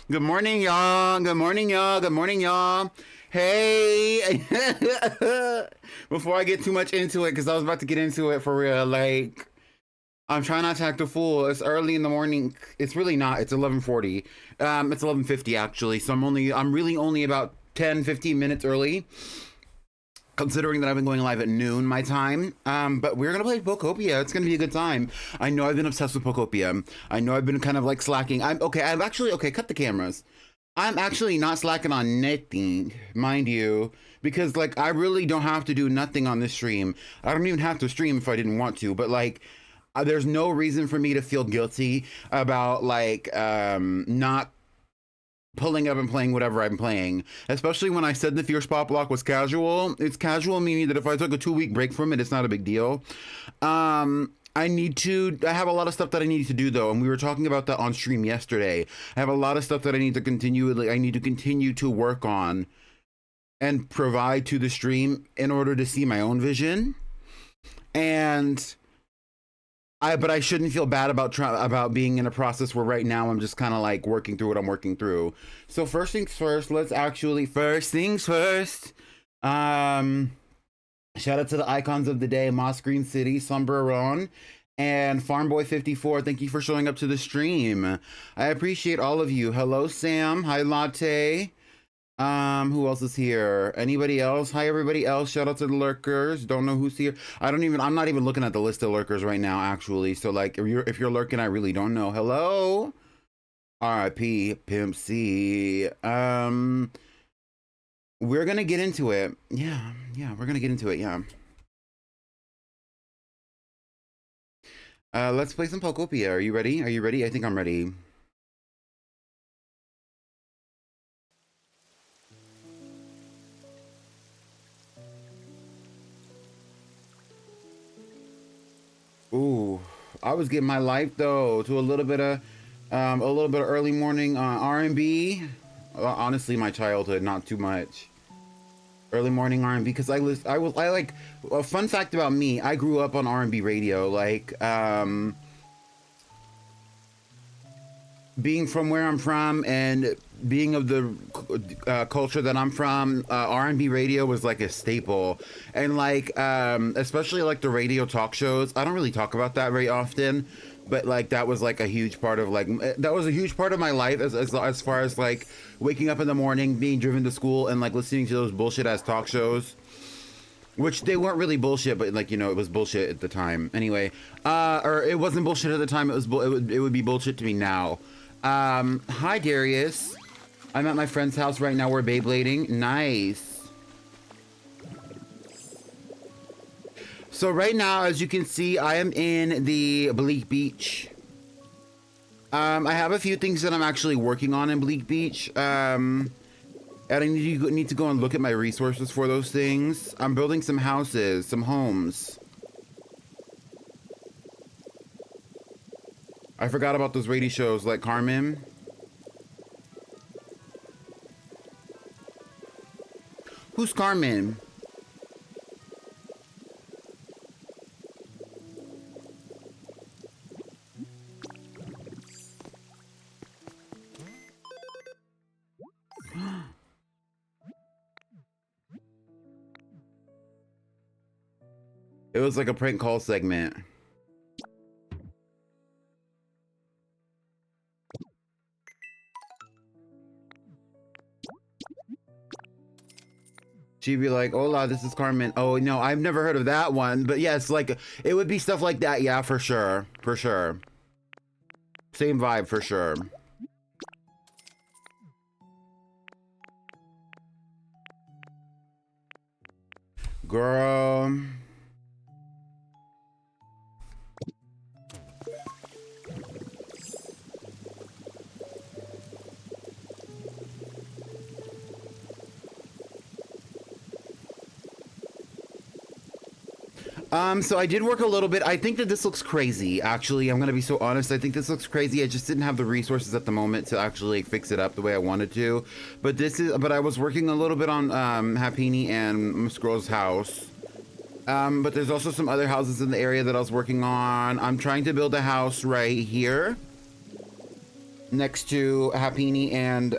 Good morning, y'all. Good morning, y'all. Good morning, y'all. Hey. Before I get too much into it, because I was about to get into it for real, like, I'm trying not to act a fool. It's early in the morning. It's really not. It's 11:40. It's 11:50 actually. So I'm really only about 10, 15 minutes early, considering that I've been going live at noon my time. But we're gonna play Pokopia. It's gonna be a good time. I know I've been obsessed with Pokopia. I know I've been kind of like slacking. I'm actually okay. Cut the cameras. I'm actually not slacking on nothing, mind you, because like I really don't have to do nothing on this stream. I don't even have to stream if I didn't want to. But like, there's no reason for me to feel guilty about like not pulling up and playing whatever I'm playing, especially when I said the Fierce Pop Block was casual. It's casual meaning that if I took a 2-week break from it, it's not a big deal. I have a lot of stuff that I need to do though, and we were talking about that on stream yesterday. I have a lot of stuff that I need to continue to work on and provide to the stream in order to see my own vision. But I shouldn't feel bad about being in a process where right now I'm just kind of like working through what I'm working through. So first things first, shout out to the icons of the day, Moss Green City, Somberon, and Farmboy54. Thank you for showing up to the stream. I appreciate all of you. Hello, Sam. Hi, Latte. Who else is here? Anybody else? Hi, everybody else. Shout out to the lurkers. Don't know who's here. I'm not even looking at the list of lurkers right now, actually. So, like, if you're lurking, I really don't know. Hello? R.I.P. Pimp C. We're gonna get into it. Yeah, we're gonna get into it, yeah. Let's play some Pokopia. Are you ready? Are you ready? I think I'm ready. Ooh, I was getting my life though to a little bit of early morning R&B. Honestly, my childhood, not too much. Early morning R&B because I like a fun fact about me. I grew up on R&B radio, like being from where I'm from and being of the culture that I'm from, R&B radio was like a staple. And like, especially like the radio talk shows, I don't really talk about that very often, but like that was like a huge part of that was a huge part of my life as far as like waking up in the morning, being driven to school and like listening to those bullshit ass talk shows. Which they weren't really bullshit, but like, you know, it was bullshit at the time. Anyway, or it wasn't bullshit at the time. It would be bullshit to me now. Hi Darius. I'm at my friend's house right now. We're Beyblading. Nice. So right now, as you can see, I am in the Bleak Beach. I have a few things that I'm actually working on in Bleak Beach. And I need to go and look at my resources for those things. I'm building some houses, some homes. I forgot about those radio shows like Carmen. Who's Carmen? It was like a prank call segment. She'd be like, hola, this is Carmen. Oh, no, I've never heard of that one. But yes, like, it would be stuff like that. Yeah, for sure. For sure. Same vibe, for sure. Girl. So I did work a little bit. I think that this looks crazy, actually. I'm gonna be so honest. I think this looks crazy. I just didn't have the resources at the moment to actually fix it up the way I wanted to. But I was working a little bit on Hapini and Miss Girl's house. But there's also some other houses in the area that I was working on. I'm trying to build a house right here. next to Happini and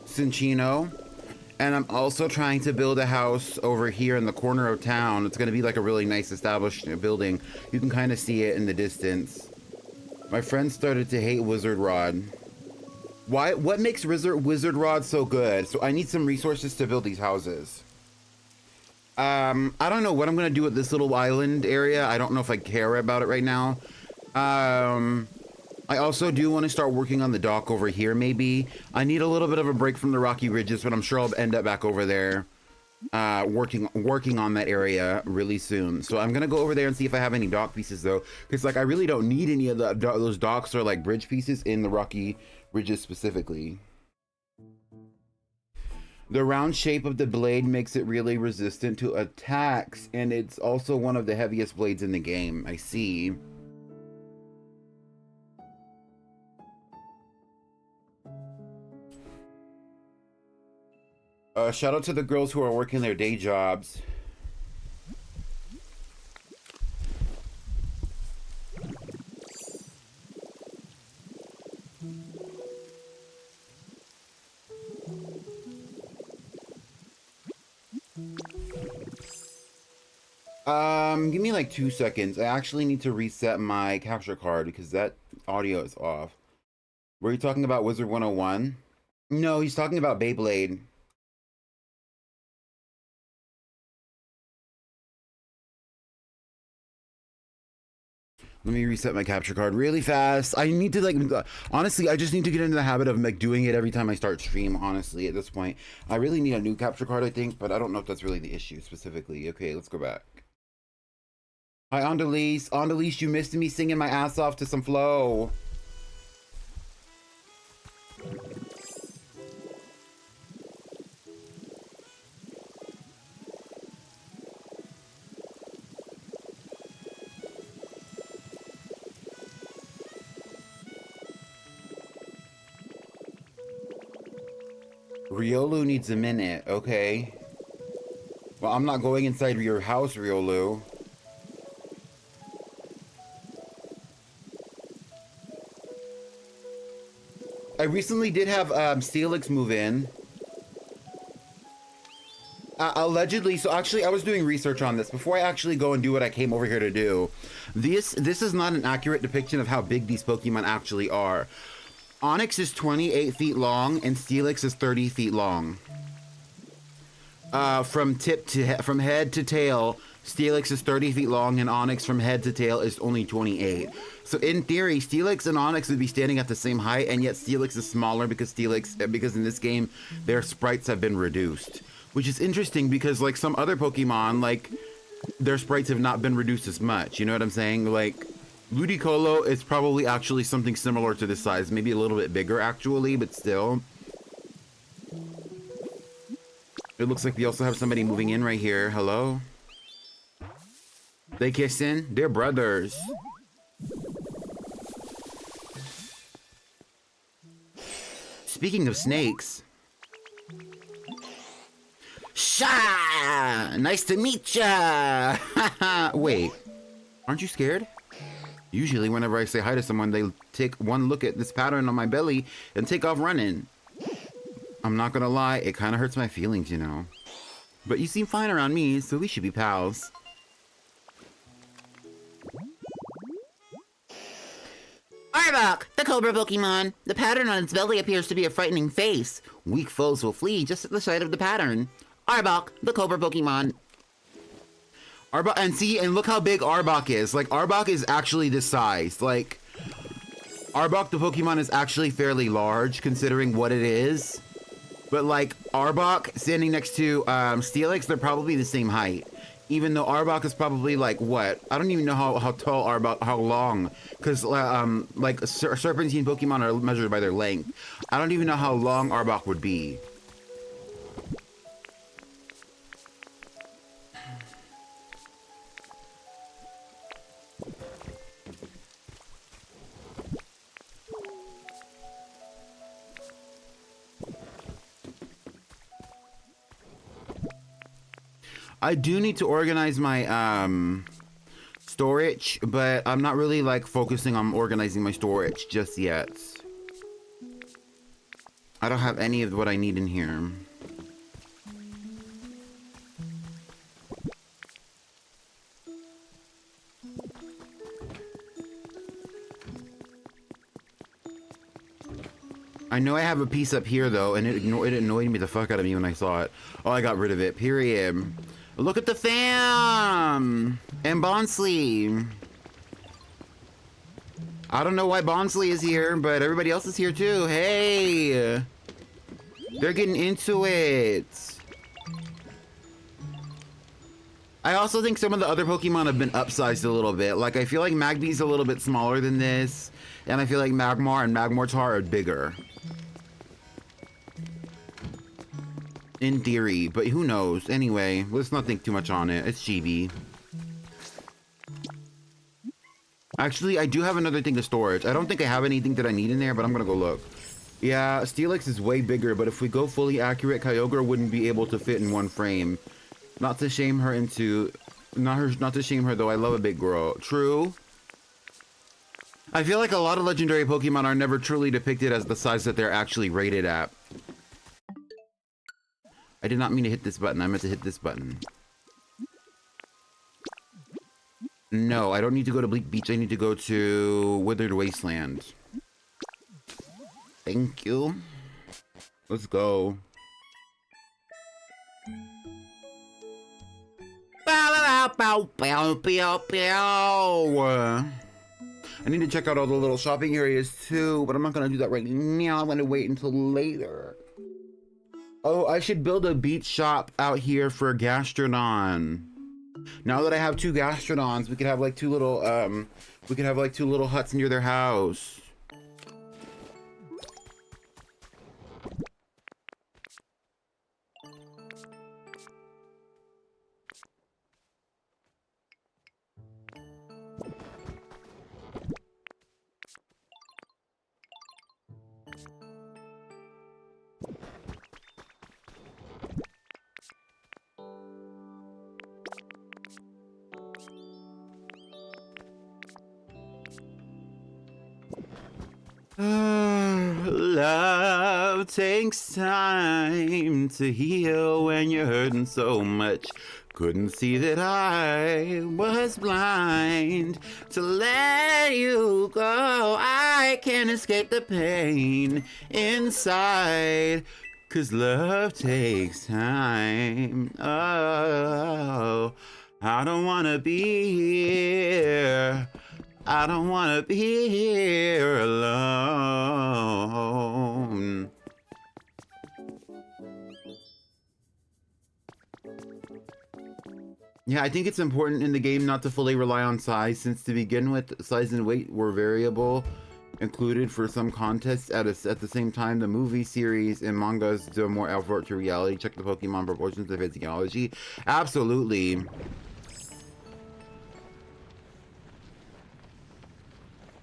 Cincino. And I'm also trying to build a house over here in the corner of town. It's going to be like a really nice established building. You can kind of see it in the distance. My friend started to hate Wizard Rod. Why? What makes Wizard Rod so good? So I need some resources to build these houses. I don't know what I'm going to do with this little island area. I don't know if I care about it right now. I also do want to start working on the dock over here, maybe. I need a little bit of a break from the rocky ridges, but I'm sure I'll end up back over there working on that area really soon. So I'm going to go over there and see if I have any dock pieces, though. Because, like, I really don't need any of those docks or, like, bridge pieces in the rocky ridges specifically. The round shape of the blade makes it really resistant to attacks, and it's also one of the heaviest blades in the game. I see. Shout out to the girls who are working their day jobs. Give me like 2 seconds. I actually need to reset my capture card because that audio is off. Were you talking about Wizard 101? No, he's talking about Beyblade. Let me reset my capture card really fast. I need to, like, honestly, I just need to get into the habit of, like, doing it every time I start stream, honestly, at this point. I really need a new capture card, I think, but I don't know if that's really the issue specifically. Okay, let's go back. Hi, Andalise. Andalise, you missed me singing my ass off to some flow. Riolu needs a minute, okay. Well, I'm not going inside your house, Riolu. I recently did have Steelix move in. Allegedly, so actually I was doing research on this before I actually go and do what I came over here to do. This is not an accurate depiction of how big these Pokemon actually are. Onix is 28 feet long and Steelix is 30 feet long. From head to tail, Steelix is 30 feet long and Onix from head to tail is only 28. So in theory, Steelix and Onix would be standing at the same height, and yet Steelix is smaller because in this game their sprites have been reduced. Which is interesting because, like, some other Pokemon, like, their sprites have not been reduced as much. You know what I'm saying? Like, Ludicolo is probably actually something similar to this size. Maybe a little bit bigger, actually, but still. It looks like we also have somebody moving in right here. Hello? They kissing? They're brothers. Speaking of snakes. Sha! Nice to meet ya! Wait, aren't you scared? Usually whenever I say hi to someone, they take one look at this pattern on my belly and take off running. I'm not gonna lie, it kind of hurts my feelings, you know. But you seem fine around me, so we should be pals. Arbok, the Cobra Pokemon. The pattern on its belly appears to be a frightening face. Weak foes will flee just at the sight of the pattern. Arbok, the Cobra Pokemon. Arbok, and look how big Arbok is. Like, Arbok is actually this size. Like, Arbok, the Pokemon, is actually fairly large, considering what it is. But, like, Arbok standing next to Steelix, they're probably the same height. Even though Arbok is probably, like, what? I don't even know how tall Arbok, how long. Because, like, Serpentine Pokemon are measured by their length. I don't even know how long Arbok would be. I do need to organize my storage, but I'm not really like focusing on organizing my storage just yet. I don't have any of what I need in here. I know I have a piece up here though, and it annoyed me the fuck out of me when I saw it. Oh, I got rid of it, period. Look at the fam! And Bonsley. I don't know why Bonsley is here, but everybody else is here too. Hey! They're getting into it. I also think some of the other Pokemon have been upsized a little bit. Like, I feel like Magby's a little bit smaller than this, and I feel like Magmar and Magmortar are bigger. In theory, but who knows? Anyway, let's not think too much on it. It's Chibi. Actually, I do have another thing of storage. I don't think I have anything that I need in there, but I'm gonna go look. Yeah, Steelix is way bigger, but if we go fully accurate, Kyogre wouldn't be able to fit in one frame. Not to shame her into... Not to shame her, though. I love a big girl. True. I feel like a lot of legendary Pokemon are never truly depicted as the size that they're actually rated at. I did not mean to hit this button. I meant to hit this button. No, I don't need to go to Bleak Beach. I need to go to Withered Wasteland. Thank you. Let's go. I need to check out all the little shopping areas too, but I'm not gonna do that right now. I'm gonna wait until later. Oh, I should build a beach shop out here for Gastrodon. Now that I have 2 Gastrodons, we could have like 2 little huts near their house. Love takes time to heal when you're hurting so much. Couldn't see that I was blind to let you go. I can't escape the pain inside, 'cause love takes time. Oh, I don't wanna be here. I don't wanna be here alone. Yeah, I think it's important in the game not to fully rely on size, since to begin with, size and weight were variable, included for some contests. At the same time, the movie series and mangas do more effort to reality. Check the Pokemon proportions of physiology. Absolutely.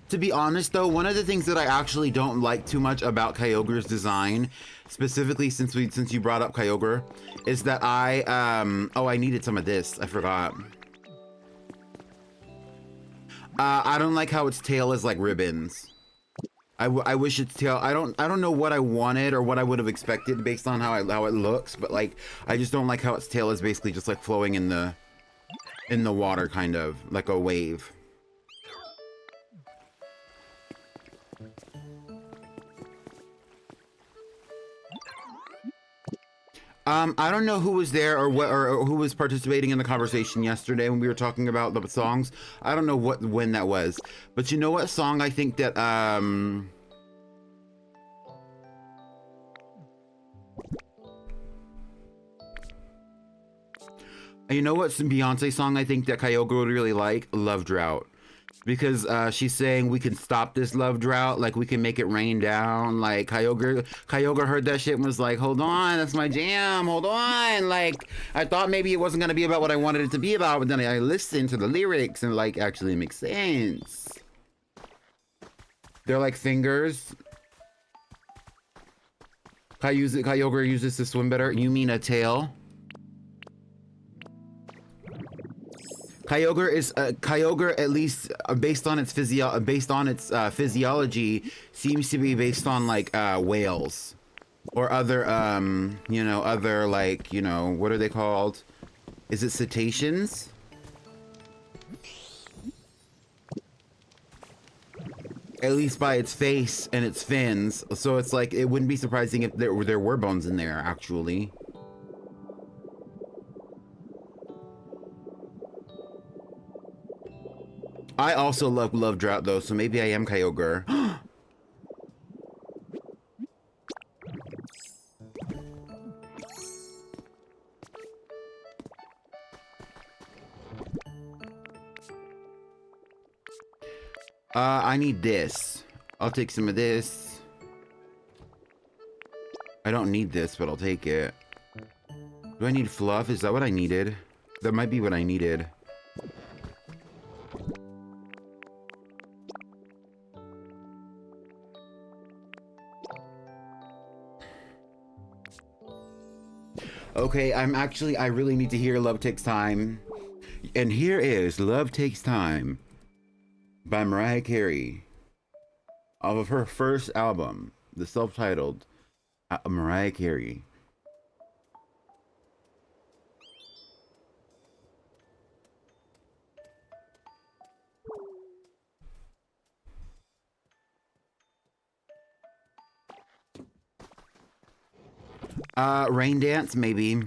To be honest though, one of the things that I actually don't like too much about Kyogre's design, specifically since you brought up Kyogre, is that oh, I needed some of this. I forgot. I don't like how its tail is like ribbons. I wish its tail, I don't know what I wanted or what I would have expected based on how it looks, but like I just don't like how its tail is basically just like flowing in the water, kind of like a wave. I don't know who was there or who was participating in the conversation yesterday when we were talking about the songs. I don't know when that was, but you know what song I think that you know what Beyonce song I think that Kyogre would really like? Love Drought. Because she's saying we can stop this love drought, like we can make it rain down. Like Kyogre heard that shit and was like, hold on, that's my jam, hold on. Like I thought maybe it wasn't gonna be about what I wanted it to be about, but then I listened to the lyrics and like actually makes sense. They're like fingers. Kyogre uses to swim better. You mean a tail? Kyogre, at least based on its physiology, seems to be based on like whales. Or other, you know, other, like, you know, what are they called? Is it cetaceans? At least by its face and its fins. So it's like, it wouldn't be surprising if there were bones in there, actually. I also love drought, though, so maybe I am Kyogre. I need this. I'll take some of this. I don't need this, but I'll take it. Do I need fluff? Is that what I needed? That might be what I needed. Okay, I really need to hear Love Takes Time. And here is Love Takes Time by Mariah Carey. Off of her first album, the self-titled Mariah Carey. Rain Dance, maybe.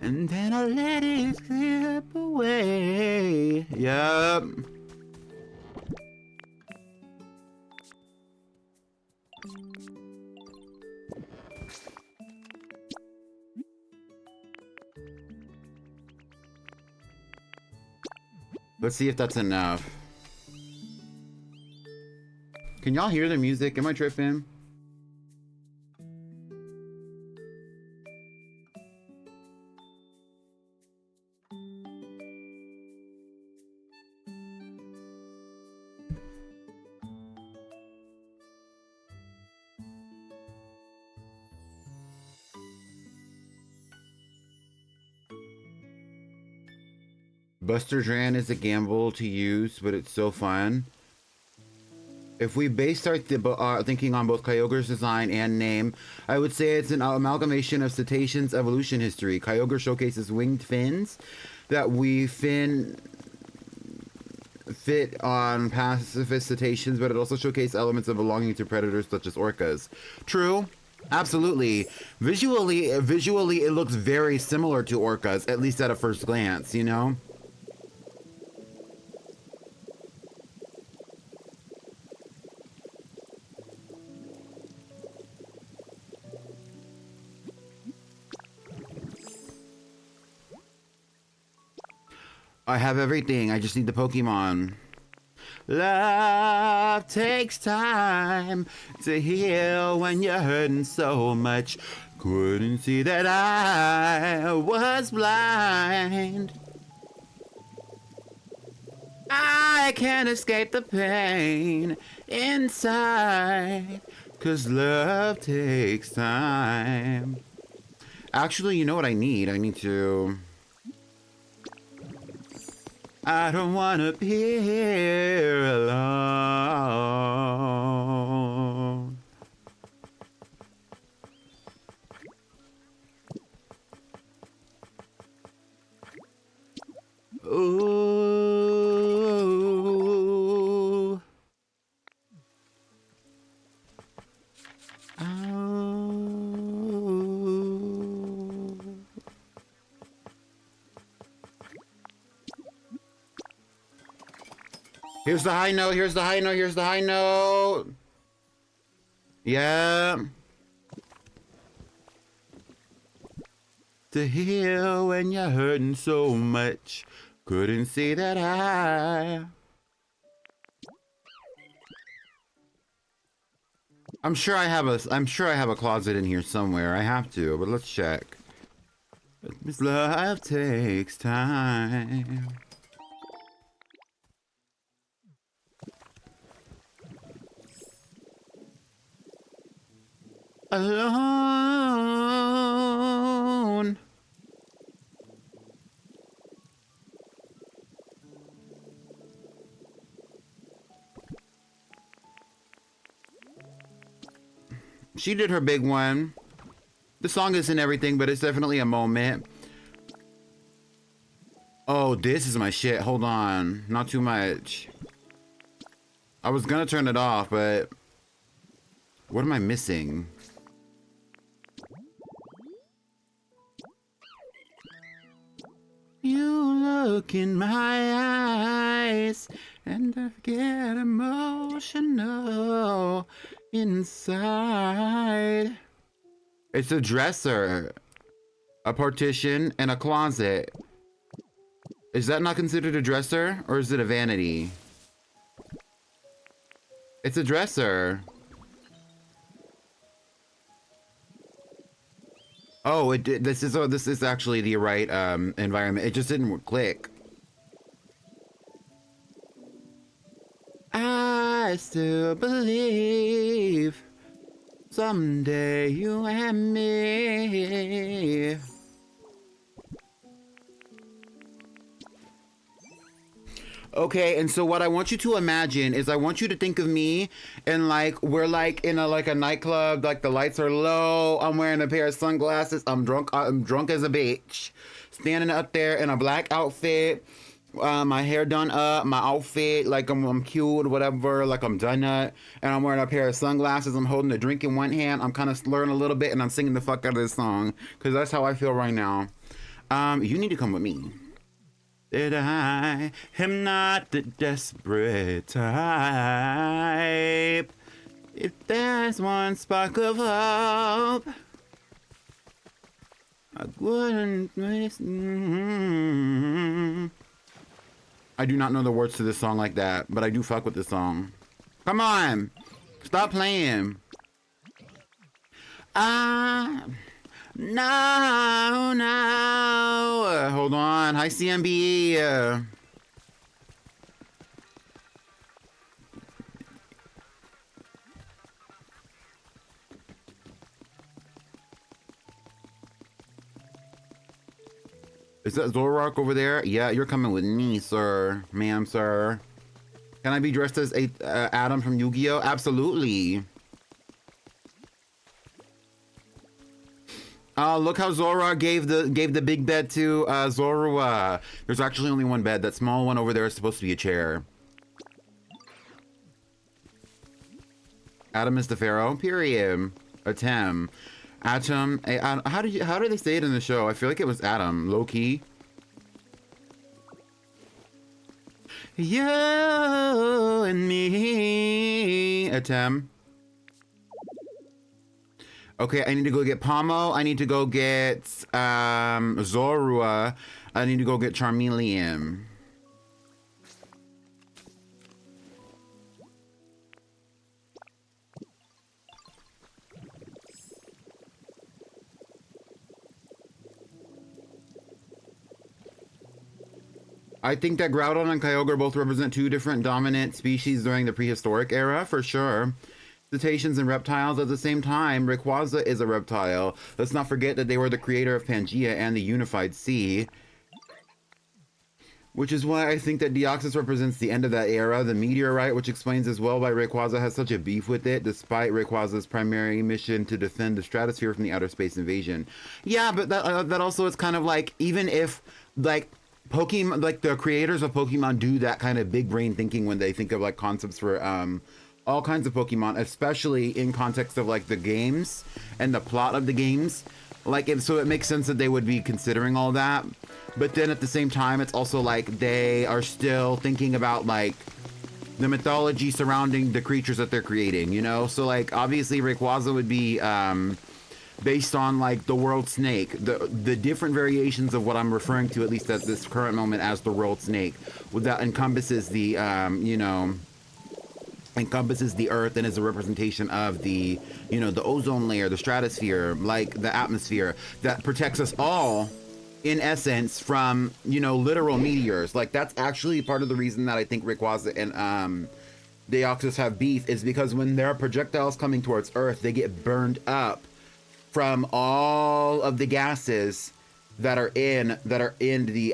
And then I let it slip away. Yup. Let's see if that's enough. Can y'all hear the music? Am I tripping? Buster Dran is a gamble to use, but it's so fun. If we based our thinking on both Kyogre's design and name, I would say it's an amalgamation of cetaceans' evolution history. Kyogre showcases winged fins that we fit on pacifist cetaceans, but it also showcases elements of belonging to predators such as orcas. True. Absolutely. Visually, it looks very similar to orcas, at least at a first glance, you know? I have everything. I just need the Pokemon. Love takes time to heal when you're hurting so much. Couldn't see that I was blind. I can't escape the pain inside, 'cause love takes time. Actually, you know what I need? I need to... I don't wanna be here alone. Ooh. Oh. Here's the high note, here's the high note, here's the high note. Yeah. To heal when you're hurting so much. Couldn't see that I'm sure I have a closet in here somewhere. I have to, but let's check. This love takes time. Alone. She did her big one. The song isn't everything, but it's definitely a moment. Oh, this is my shit. Hold on. Not too much. I was gonna turn it off, but what am I missing? You look in my eyes and I get emotional inside. It's a dresser, a partition, and a closet. Is that not considered a dresser, or is it a vanity? It's a dresser. Oh, this is actually the right environment. It just didn't click. I still believe someday you and me. Okay, and so what I want you to imagine is I want you to think of me and like we're like in a nightclub, like the lights are low, I'm wearing a pair of sunglasses, I'm drunk as a bitch, standing up there in a black outfit, my hair done up, my outfit, like I'm cute, whatever, like I'm done up, and I'm wearing a pair of sunglasses, I'm holding a drink in one hand, I'm kind of slurring a little bit, and I'm singing the fuck out of this song, because that's how I feel right now. You need to come with me. That I am not the desperate type. If there's one spark of hope, I wouldn't miss. I do not know the words to this song like that, but I do fuck with this song. Come on, stop playing. No. Hold on. Hi, CMB. Is that Zoroark over there? Yeah, you're coming with me, sir. Ma'am, sir. Can I be dressed as Adam from Yu-Gi-Oh? Absolutely. Look how Zora gave the big bed to Zorua. There's actually only one bed. That small one over there is supposed to be a chair. Adam is the pharaoh. Period. Atem. Atom. How did they say it in the show? I feel like it was Adam. Low key. You and me. Atem. Okay, I need to go get Pomo. I need to go get Zorua. I need to go get Charmeleon. I think that Groudon and Kyogre both represent two different dominant species during the prehistoric era, for sure. Cetaceans and reptiles at the same time. Rayquaza is a reptile. Let's not forget that they were the creator of Pangea and the Unified Sea. Which is why I think that Deoxys represents the end of that era. The meteorite, which explains as well why Rayquaza has such a beef with it, despite Rayquaza's primary mission to defend the stratosphere from the outer space invasion. Yeah, but that also is kind of like, even if, like, Pokemon, like, the creators of Pokemon do that kind of big brain thinking when they think of, like, concepts for, all kinds of Pokemon, especially in context of like the games and the plot of the games. Like, so it makes sense that they would be considering all that. But then at the same time, it's also like they are still thinking about like the mythology surrounding the creatures that they're creating, you know? So like obviously Rayquaza would be based on like the world snake, the different variations of what I'm referring to, at least at this current moment, as the world snake. That encompasses the you know, encompasses the earth and is a representation of the, you know, the ozone layer, the stratosphere, like the atmosphere that protects us all in essence from, you know, literal meteors. Like that's actually part of the reason that I think Rayquaza and Deoxys have beef, is because when there are projectiles coming towards earth, they get burned up from all of the gases that are in the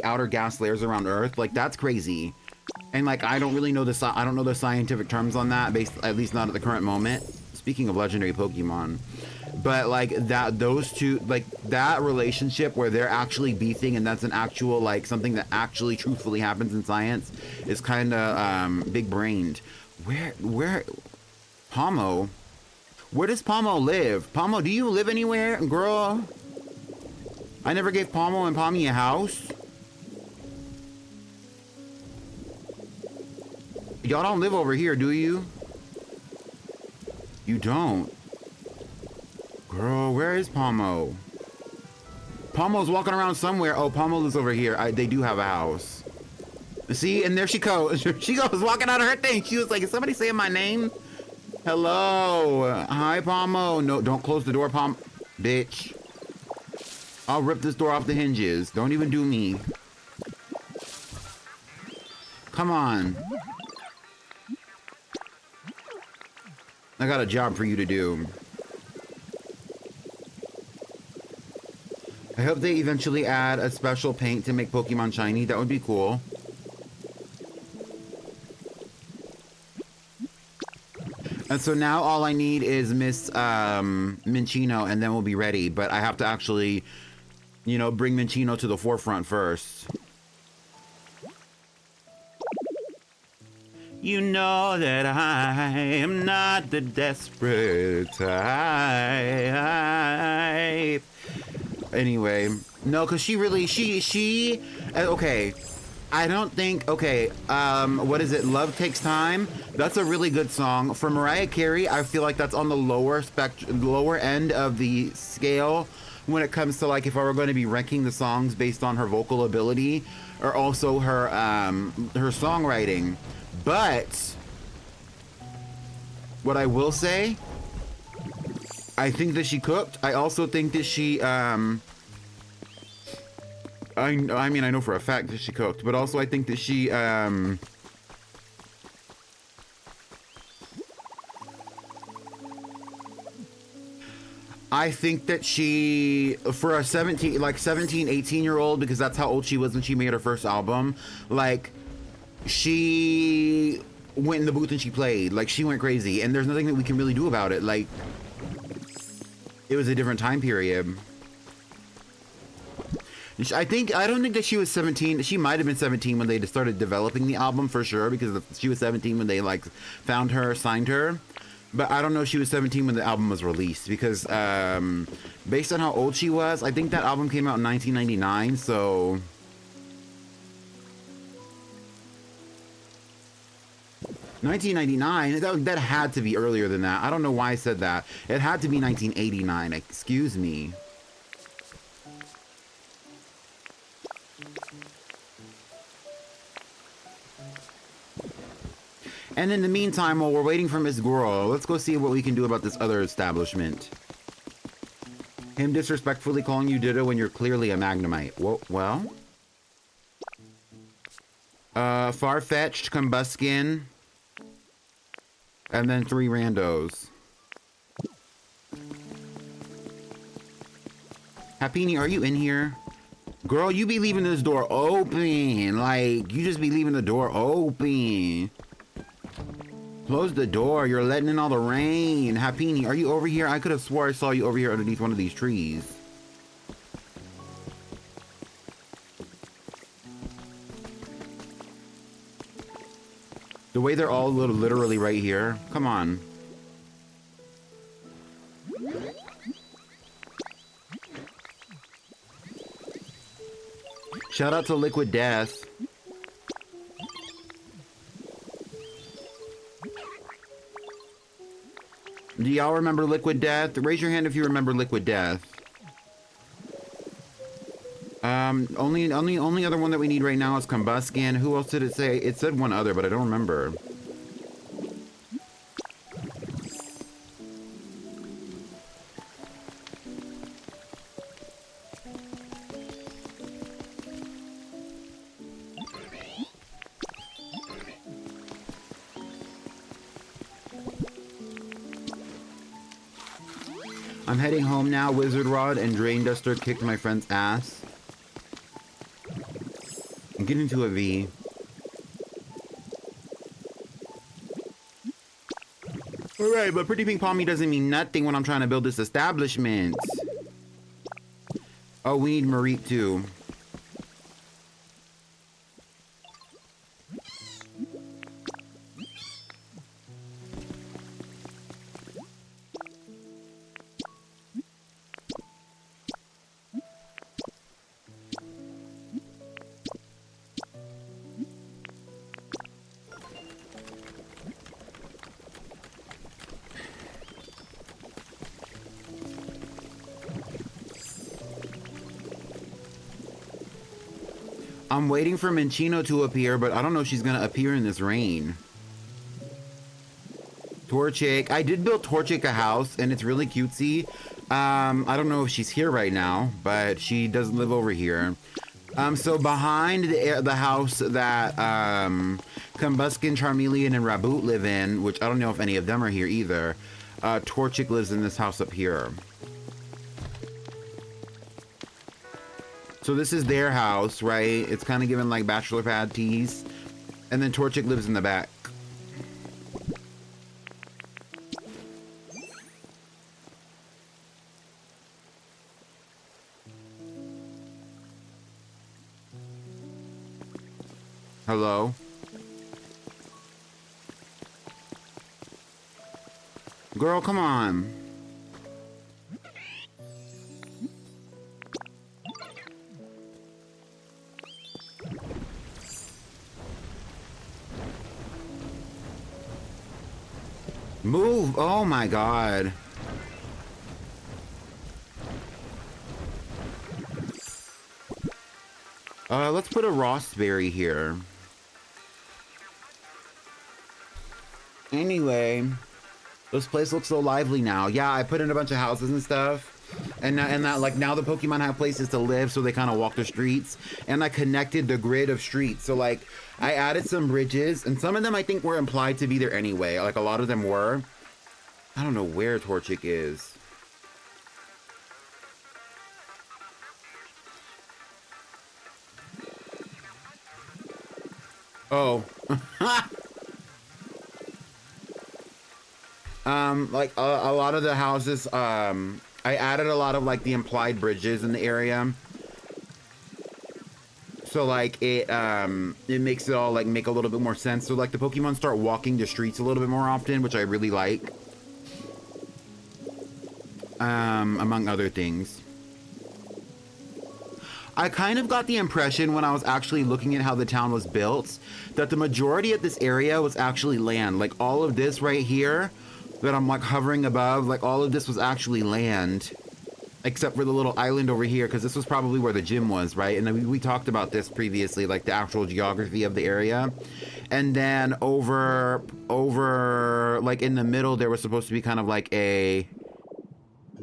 outer gas layers around earth. Like that's crazy. And like I don't really know I don't know the scientific terms on that, based, at least not at the current moment. speaking of legendary Pokemon. But like that, those two, like that relationship where they're actually beefing and that's an actual, like something that actually truthfully happens in science is kind of big brained. Where, Pomo? Where does Pomo live? Pomo, do you live anywhere, girl? I never gave Pomo and Pommy a house. Y'all don't live over here, do you? You don't. Girl, where is Pomo? Pomo's walking around somewhere. Oh, Pomo lives over here. They do have a house. See, and there she goes. She goes walking out of her thing. She was like, is somebody saying my name? Hello. Hi, Pomo. No, don't close the door, bitch. I'll rip this door off the hinges. Don't even do me. Come on. I got a job for you to do. I hope they eventually add a special paint to make Pokemon shiny. That would be cool. And so now all I need is Miss Minccino, and then we'll be ready. But I have to actually, you know, bring Minccino to the forefront first. You know that I am not the desperate type. Anyway, no, because she really, okay. I don't think, okay, what is it? Love Takes Time? That's a really good song. For Mariah Carey, I feel like that's on the lower end of the scale when it comes to, like, if I were going to be ranking the songs based on her vocal ability or also her songwriting. But what I will say, I think that she cooked. I also think that she, I mean, I know for a fact that she cooked, but also I think that she, I think that she, for a 17, 18-year-old, because that's how old she was when she made her first album, like, she went in the booth and she played. Like, she went crazy, and there's nothing that we can really do about it. Like, it was a different time period. I don't think that she was 17. She might have been 17 when they started developing the album, for sure, because she was 17 when they, like, found her, signed her. But I don't know if she was 17 when the album was released, because based on how old she was, I think that album came out in 1999, so... 1999? That had to be earlier than that. I don't know why I said that. It had to be 1989. Excuse me. And in the meantime, while we're waiting for Miss Girl, let's go see what we can do about this other establishment. Him disrespectfully calling you Ditto when you're clearly a Magnemite. Well? Far-fetched, Combuskin. And then 3 randos. Happini, are you in here? Girl, you be leaving this door open. Like, you just be leaving the door open. Close the door. You're letting in all the rain. Happini, are you over here? I could have swore I saw you over here underneath one of these trees. The way they're all literally right here. Come on. Shout out to Liquid Death. Do y'all remember Liquid Death? Raise your hand if you remember Liquid Death. Only other one that we need right now is Combuskin. Who else did it say? It said one other, but I don't remember. I'm heading home now. Wizard Rod and Drain Duster kicked my friend's ass. I'm getting to a V. Alright, but Pretty Pink Palmy doesn't mean nothing when I'm trying to build this establishment. Oh, we need Marie too. I'm waiting for Minchino to appear, but I don't know if she's gonna appear in this rain. Torchic. I did build Torchic a house, and it's really cutesy. I don't know if she's here right now, but she does live over here. So behind the house that Combuskin, Charmeleon, and Raboot live in, which I don't know if any of them are here either, Torchic lives in this house up here. So this is their house, right? It's kind of given like bachelor pad teas. And then Torchic lives in the back. Hello? Girl, come on. Move! Oh my god. Let's put a Rossberry here. Anyway, this place looks so lively now. Yeah, I put in a bunch of houses and stuff. And that, like, now the Pokemon have places to live, so they kind of walk the streets. And I connected the grid of streets. So, like, I added some bridges, and some of them I think were implied to be there anyway. Like, a lot of them were. I don't know where Torchic is. Oh. Like, a lot of the houses, I added a lot of, like, the implied bridges in the area. So, like, it makes it all, like, make a little bit more sense. So, like, the Pokemon start walking the streets a little bit more often, which I really like. Among other things. I kind of got the impression when I was actually looking at how the town was built that the majority of this area was actually land. Like, all of this right here that I'm, like, hovering above, like, all of this was actually land. Except for the little island over here, because this was probably where the gym was, right? And we talked about this previously, like the actual geography of the area. And then over, like, in the middle, there was supposed to be kind of like a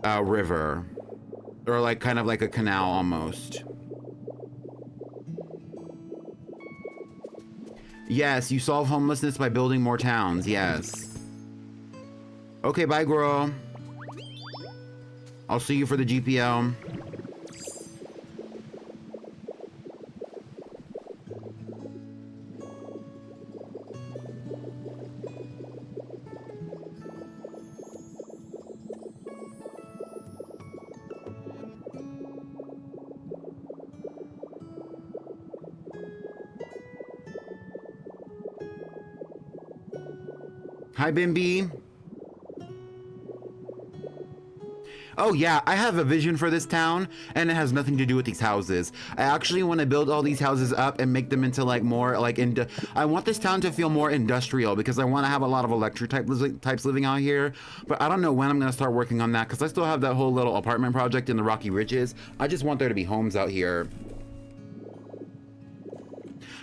river. Or, like, kind of like a canal, almost. Yes, you solve homelessness by building more towns, yes. Okay, bye, girl. I'll see you for the GPL. Hi, Bimby. Oh yeah, I have a vision for this town, and it has nothing to do with these houses. I actually want to build all these houses up and make them into, like, more, like, I want this town to feel more industrial, because I want to have a lot of electric types living out here, but I don't know when I'm going to start working on that, because I still have that whole little apartment project in the Rocky Ridges. I just want there to be homes out here.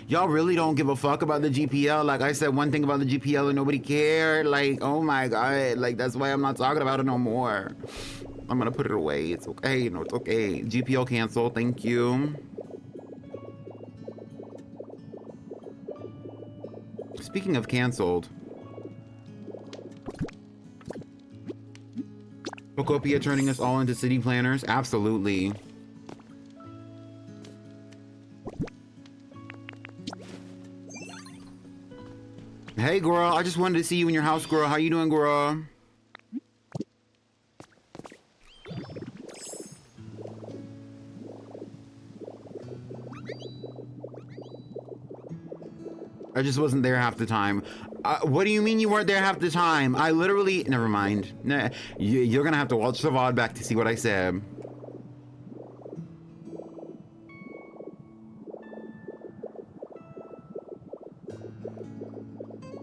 Y'all really don't give a fuck about the GPL. Like, I said one thing about the GPL and nobody cared. Like, oh my god. Like, that's why I'm not talking about it no more. I'm gonna put it away. It's okay. You know, it's okay. GPL cancel. Thank you. Speaking of canceled. Pokopia turning us all into city planners? Absolutely. Hey, girl. I just wanted to see you in your house, girl. How you doing, girl? I just wasn't there half the time. What do you mean you weren't there half the time? I literally... Never mind. Nah, you're gonna have to watch the VOD back to see what I said.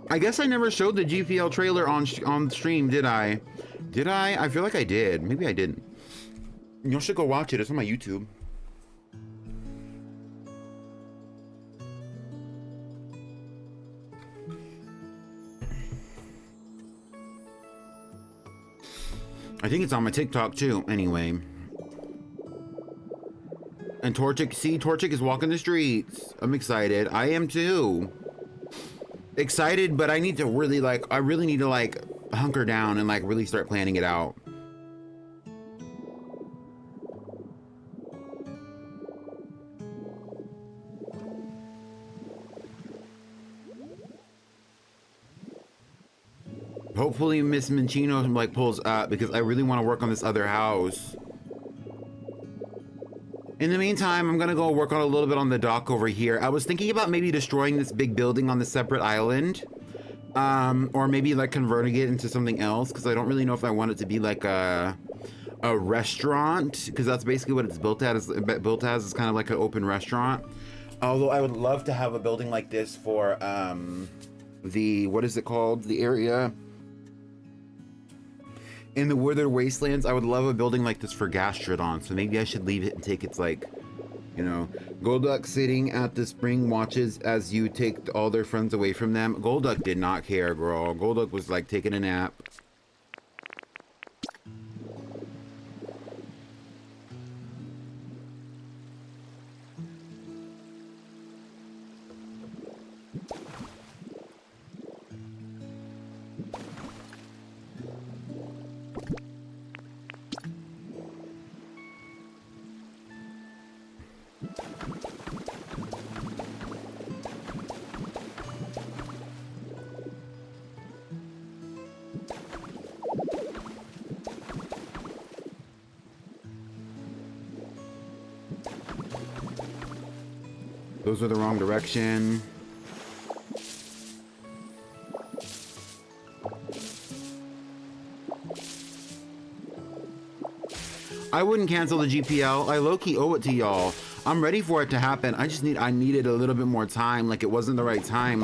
I guess I never showed the GPL trailer on stream, did I? Did I? I feel like I did. Maybe I didn't. You should go watch it. It's on my YouTube. I think it's on my TikTok too, anyway. And Torchic, see, Torchic is walking the streets. I'm excited. I am too. Excited, but I need to really I really need to hunker down and really start planning it out. Hopefully Miss Minchino pulls up because I really want to work on this other house. In the meantime, I'm gonna go work on a little bit on the dock over here. I was thinking about maybe destroying this big building on the separate island. Or maybe converting it into something else, because I don't really know if I want it to be a restaurant, because that's basically what it's built as. It's kind of like an open restaurant. Although I would love to have a building like this for what is it called? The area in the Withered Wastelands. I would love a building like this for Gastrodon, so maybe I should leave it and take its Golduck sitting at the spring watches as you take all their friends away from them. Golduck did not care, girl. Golduck was taking a nap. Those are the wrong direction. I wouldn't cancel the GPL. I low-key owe it to y'all. I'm ready for it to happen. I needed a little bit more time. It wasn't the right time.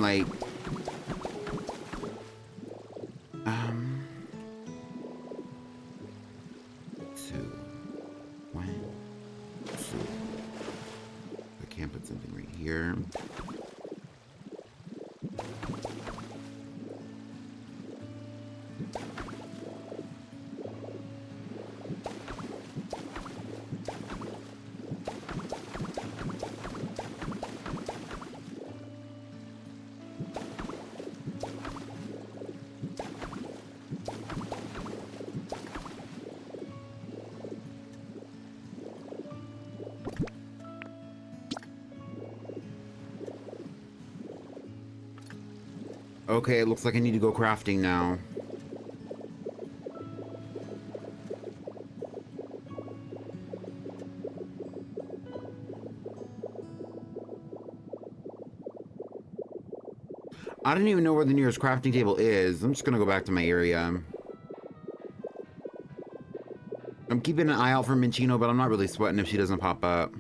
Okay, it looks like I need to go crafting now. I don't even know where the nearest crafting table is. I'm just gonna go back to my area. I'm keeping an eye out for Minchino, but I'm not really sweating if she doesn't pop up.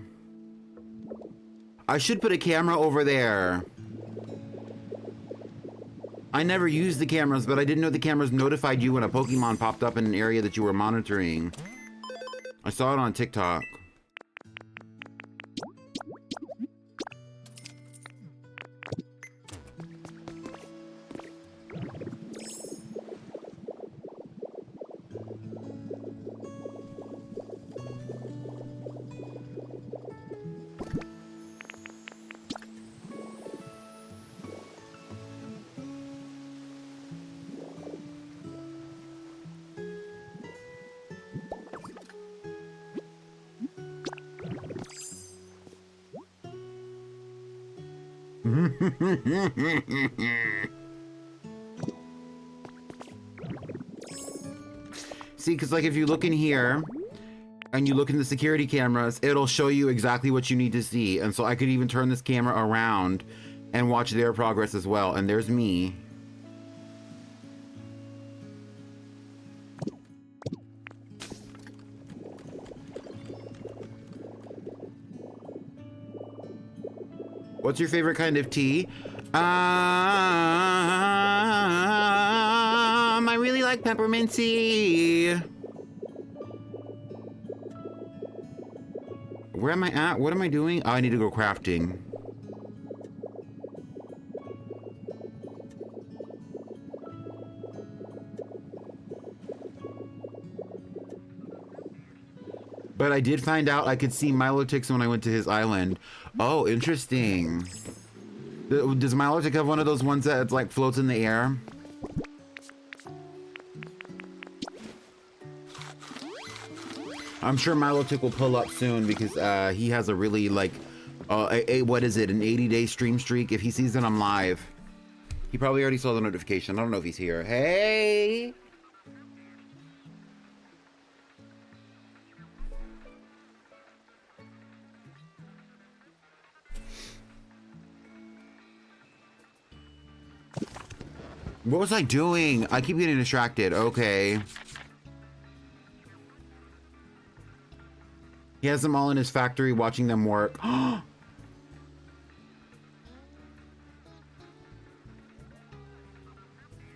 I should put a camera over there. I never used the cameras, but I didn't know the cameras notified you when a Pokemon popped up in an area that you were monitoring. I saw it on TikTok. See, because like if you look in here and you look in the security cameras, it'll show you exactly what you need to see. And so I could even turn this camera around and watch their progress as well. And there's me. What's your favorite kind of tea? I really like peppermint tea. Where am I at? What am I doing? Oh, I need to go crafting. But I did find out I could see Milotic when I went to his island. Oh, interesting. Does Milotic have one of those ones that like floats in the air? I'm sure Milotic will pull up soon because he has a really like, what is it, an 80-day stream streak? If he sees that I'm live. He probably already saw the notification. I don't know if he's here. Hey! What was I doing? I keep getting distracted. Okay. He has them all in his factory watching them work.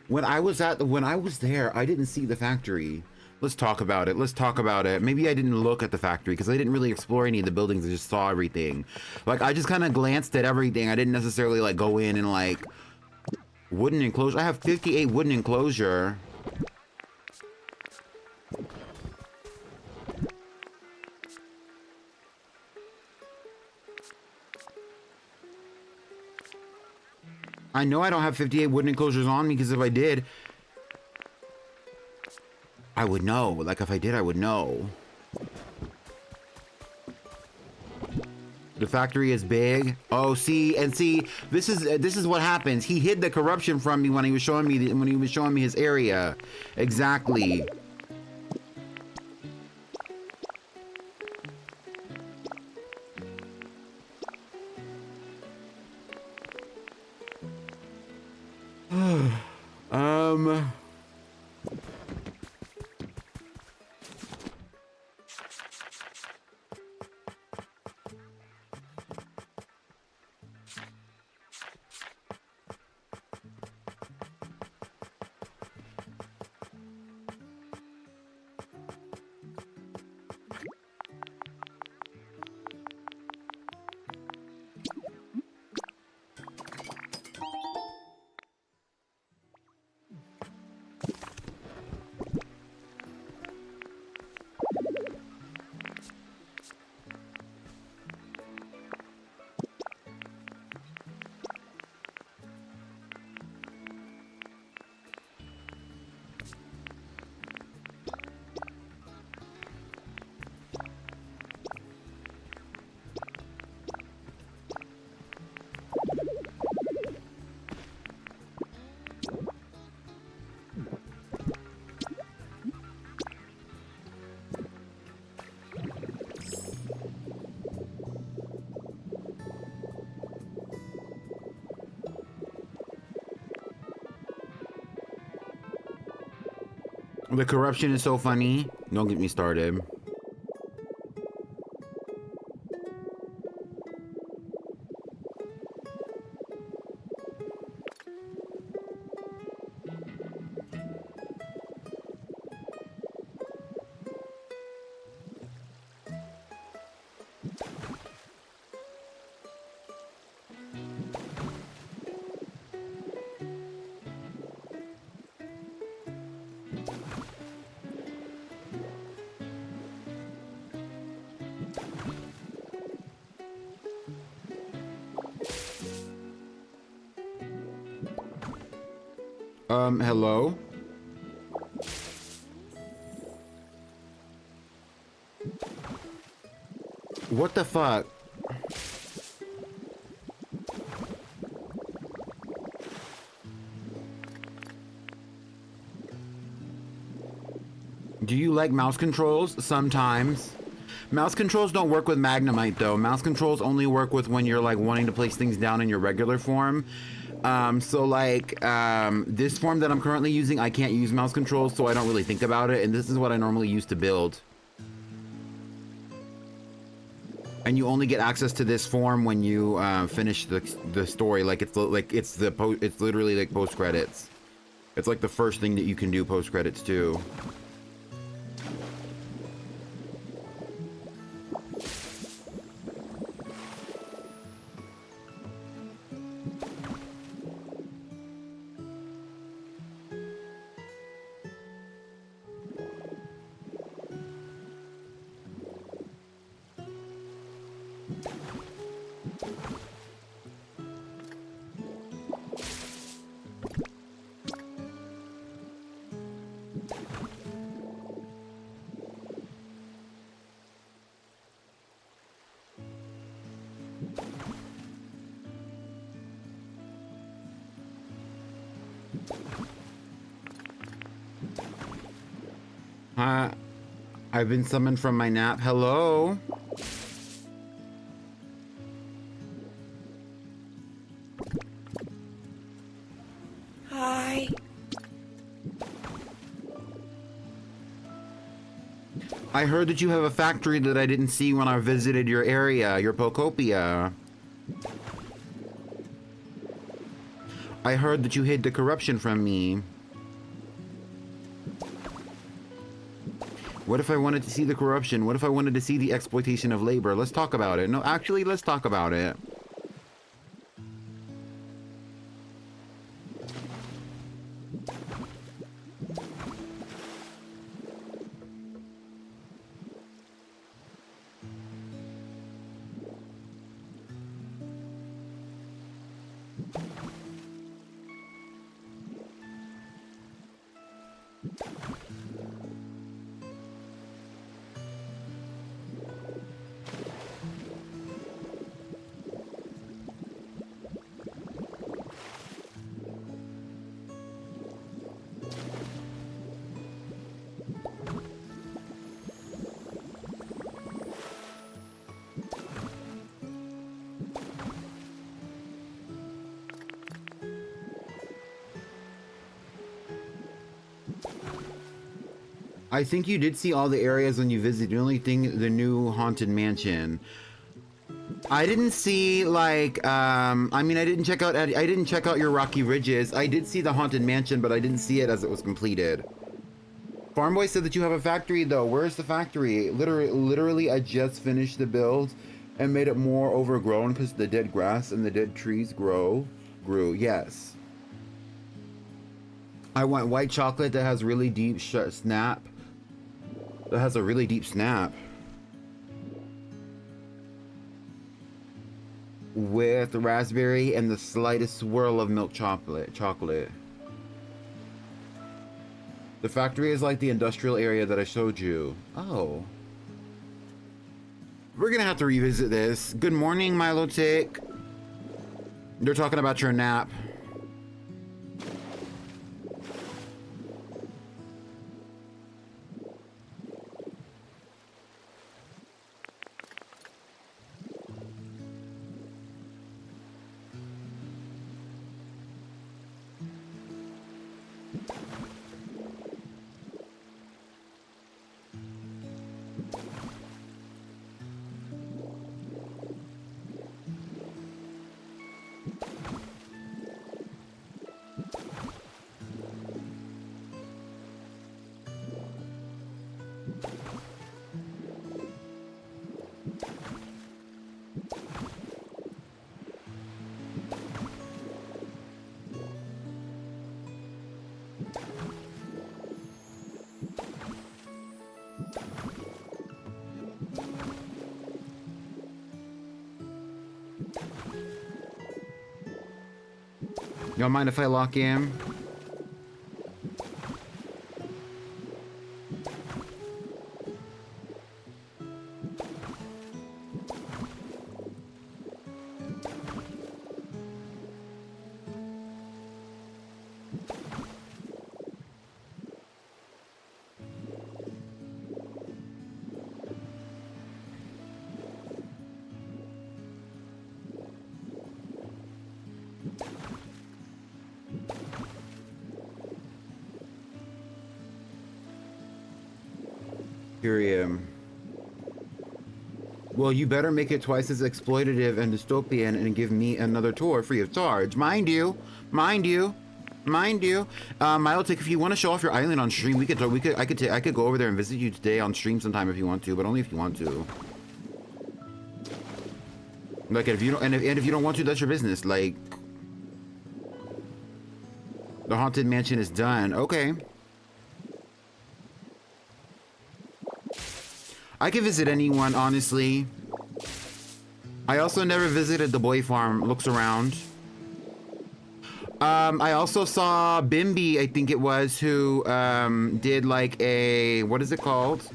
When I was there, I didn't see the factory. Let's talk about it. Let's talk about it. Maybe I didn't look at the factory because I didn't really explore any of the buildings. I just saw everything. Like I just kind of glanced at everything. I didn't necessarily like go in and like wooden enclosure. I have 58 wooden enclosure. I know I don't have 58 wooden enclosures on me because if I did, I would know. Like if I did, I would know. The factory is big. Oh, see, this is what happens. He hid the corruption from me when he was showing me his area. Exactly. The corruption is so funny. Don't get me started. Hello? What the fuck? Do you like mouse controls? Sometimes. Mouse controls don't work with Magnemite though. Mouse controls only work with when you're like wanting to place things down in your regular form. So like this form that I'm currently using, I can't use mouse controls, so I don't really think about it. And this is what I normally use to build. And you only get access to this form when you finish the story. Like it's literally like post credits. It's like the first thing that you can do post credits too. I've been summoned from my nap. Hello? Hi. I heard that you have a factory that I didn't see when I visited your area, your Pokopia. I heard that you hid the corruption from me. What if I wanted to see the corruption? What if I wanted to see the exploitation of labor? Let's talk about it. No, actually, let's talk about it. I think you did see all the areas when you visited. The only thing, the new haunted mansion. I didn't see like I mean I didn't check out your Rocky Ridges. I did see the haunted mansion, but I didn't see it as it was completed. Farmboy said that you have a factory though. Where's the factory? Literally I just finished the build and made it more overgrown because the dead grass and the dead trees grew. Yes. I want white chocolate that has really deep snap. That has a really deep snap. With raspberry and the slightest swirl of milk chocolate. The factory is like the industrial area that I showed you. Oh. We're gonna have to revisit this. Good morning, Milo Tick. They're talking about your nap. Y'all mind if I lock in? Period. Well, you better make it twice as exploitative and dystopian and give me another tour free of charge. Mind you, mind you, mind you. Milotic, if you want to show off your island on stream, I could go over there and visit you today on stream sometime if you want to, but only if you want to. Like, if you don't, and if you don't want to, that's your business. Like, the haunted mansion is done. Okay. I can visit anyone, honestly. I also never visited the boy farm. Looks around. I also saw Bimby, I think it was, who did like a, what is it called?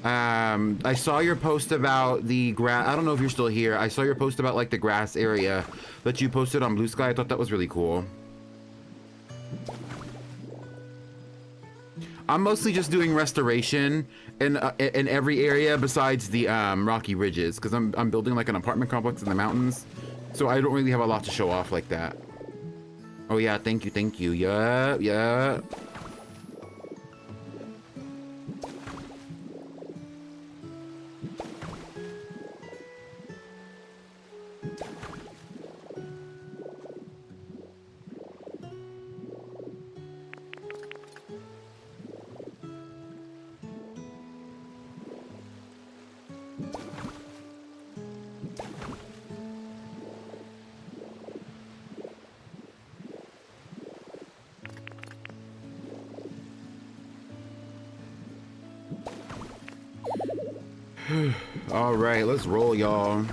I saw your post about the grass. I don't know if you're still here. I saw your post about like the grass area that you posted on Blue Sky. I thought that was really cool. I'm mostly just doing restoration in every area besides the rocky ridges, because I'm building like an apartment complex in the mountains, so I don't really have a lot to show off like that. Oh yeah, thank you. Yeah, yeah. All right, let's roll, y'all.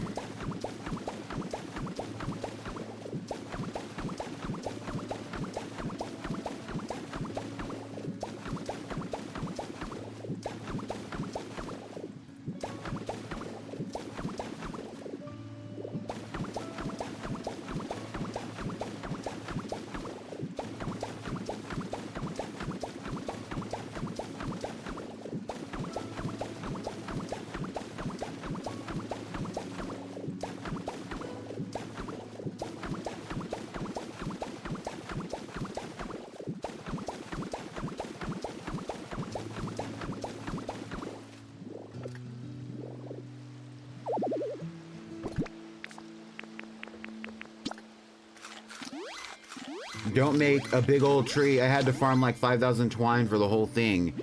Don't make a big old tree. I had to farm like 5,000 twine for the whole thing.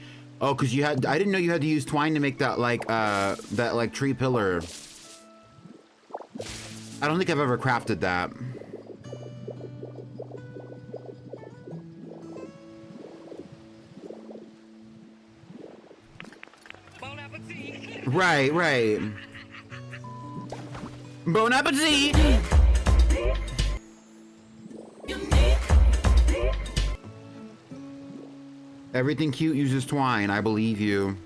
Oh, cause you had, I didn't know you had to use twine to make that like tree pillar. I don't think I've ever crafted that. Right, right. Bon appetit! Everything cute uses twine, I believe you.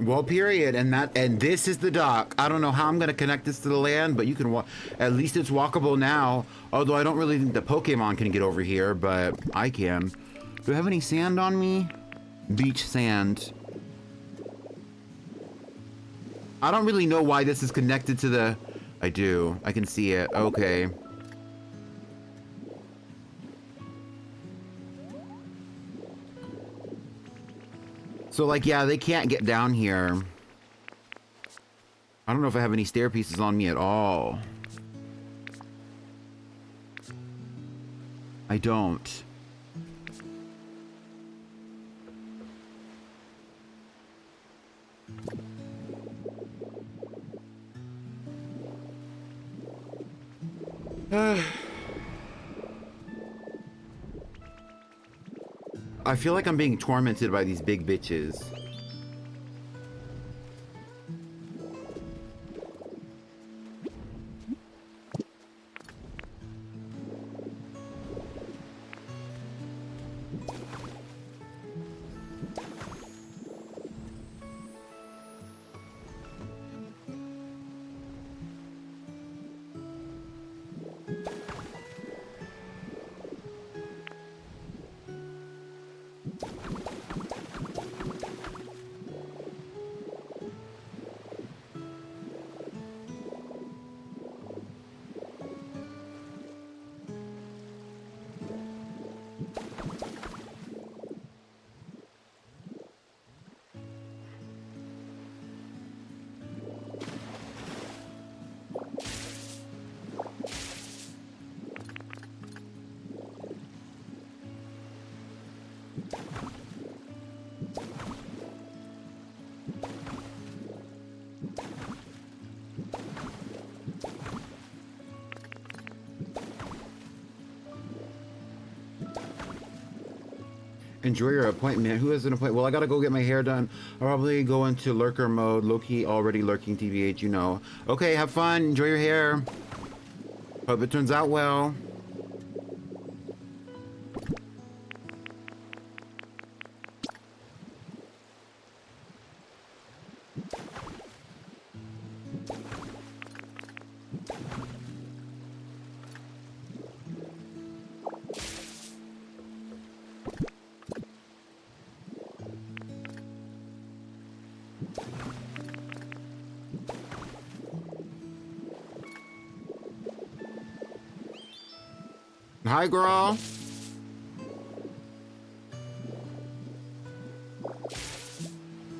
Well, period, and this is the dock. I don't know how I'm gonna connect this to the land, but you can walk. At least it's walkable now. Although I don't really think the Pokemon can get over here, but I can. Do I have any sand on me? Beach sand. I don't really know why this is connected to the. I do. I can see it. Okay. So, like, yeah, they can't get down here. I don't know if I have any stair pieces on me at all. I don't. I feel like I'm being tormented by these big bitches. Enjoy your appointment. Who has an appointment? Well, I gotta go get my hair done. I'll probably go into lurker mode. Low-key already lurking, TBH, you know. Okay, have fun. Enjoy your hair. Hope it turns out well. Hi, girl.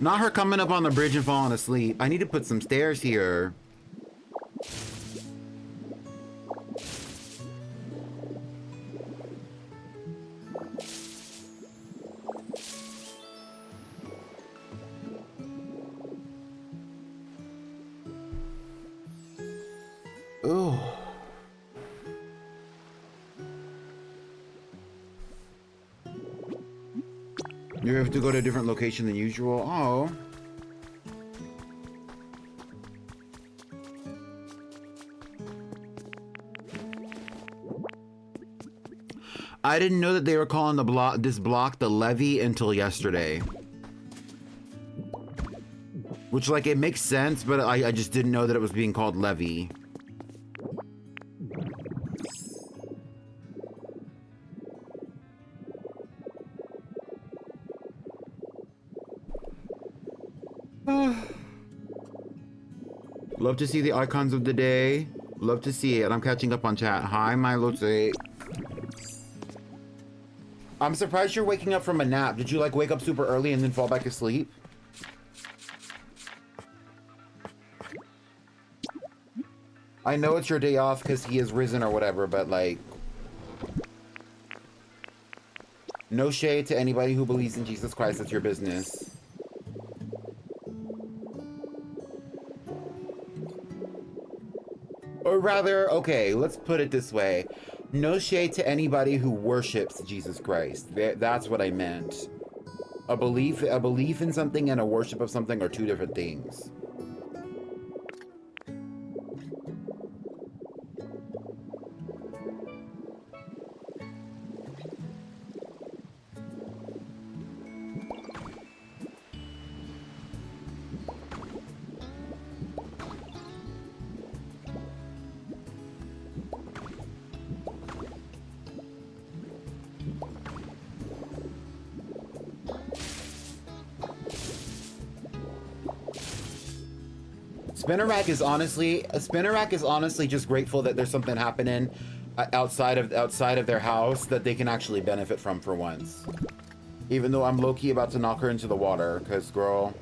Not her coming up on the bridge and falling asleep. I need to put some stairs here. Ooh. You have to go to a different location than usual. Oh. I didn't know that they were calling this block the levee until yesterday. Which, like, it makes sense, but I just didn't know that it was being called levee. Love to see the icons of the day. Love to see it. I'm catching up on chat. Hi, Milo. I'm surprised you're waking up from a nap. Did you like wake up super early and then fall back asleep? I know it's your day off because he has risen or whatever, but like... No shade to anybody who believes in Jesus Christ. It's your business. Or rather, okay, let's put it this way. No shade to anybody who worships Jesus Christ. That's what I meant. A belief in something and a worship of something are two different things. Spinnerack is honestly just grateful that there's something happening outside of their house that they can actually benefit from for once. Even though I'm low-key about to knock her into the water, cause girl.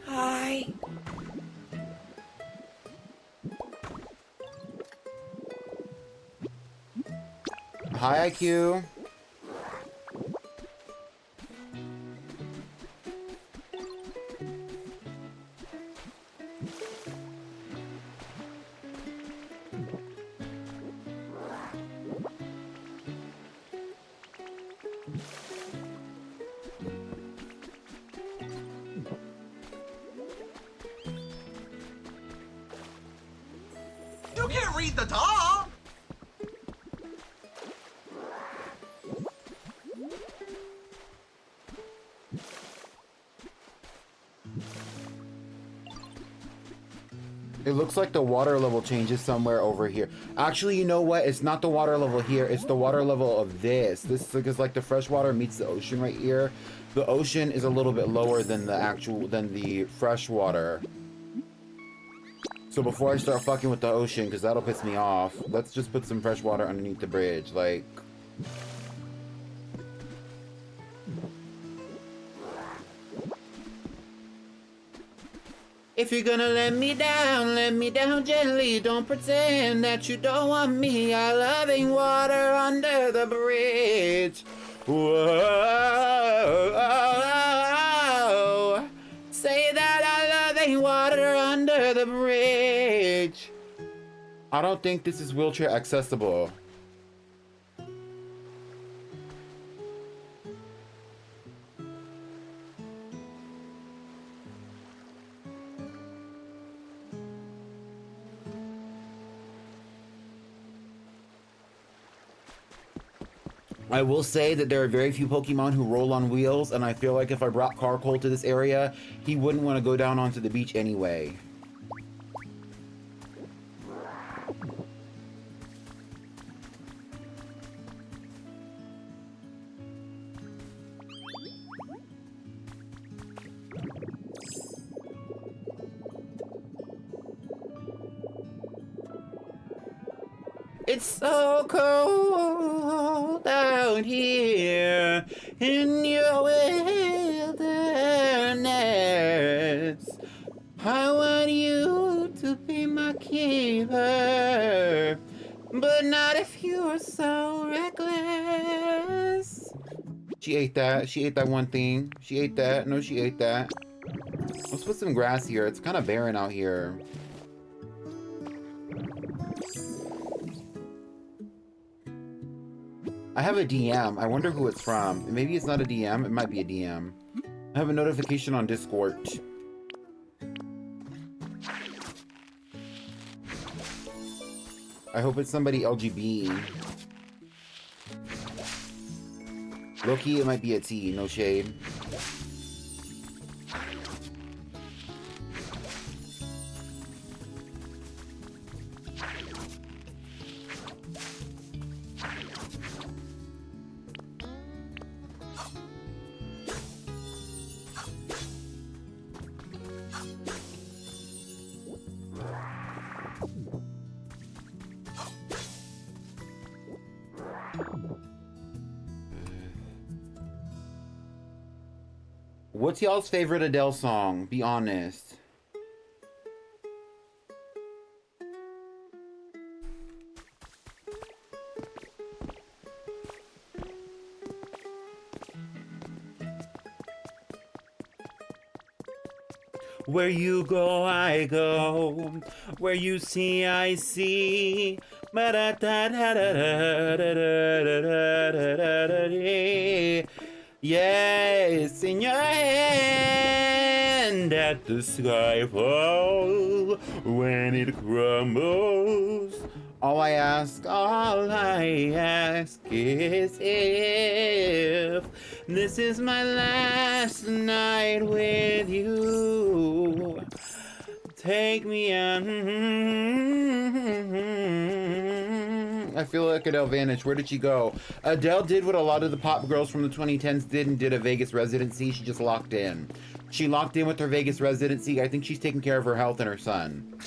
Hi. Hi, IQ. You can't read the top! It looks like the water level changes somewhere over here. Actually, you know what? It's not the water level here. It's the water level of this. This is like the fresh water meets the ocean right here. The ocean is a little bit lower than the fresh water. So before I start fucking with the ocean, because that'll piss me off, let's just put some fresh water underneath the bridge. Like... If you're gonna let me down gently. Don't pretend that you don't want me. I loving water under the bridge. Whoa. Say that I loving water under the bridge. I don't think this is wheelchair accessible. I will say that there are very few Pokemon who roll on wheels, and I feel like if I brought Carkol to this area, he wouldn't want to go down onto the beach anyway. It's so cold out here in your wilderness. I want you to be my keeper, but not if you're so reckless. She ate that. She ate that one thing. She ate that. No, she ate that. Let's put some grass here. It's kind of barren out here. I have a DM. I wonder who it's from. Maybe it's not a DM. It might be a DM. I have a notification on Discord. I hope it's somebody LGB. Low-key, it might be a T. No shade. What's y'all's favorite Adele song? Be honest. Where you go, I go. Where you see, I see. Yes, in your hand at the sky fall when it crumbles. All I ask is if this is my last night with you. Take me on. I feel like Adele vanished. Where did she go? Adele did what a lot of the pop girls from the 2010s did and did a Vegas residency. She just locked in. She locked in with her Vegas residency. I think she's taking care of her health and her son.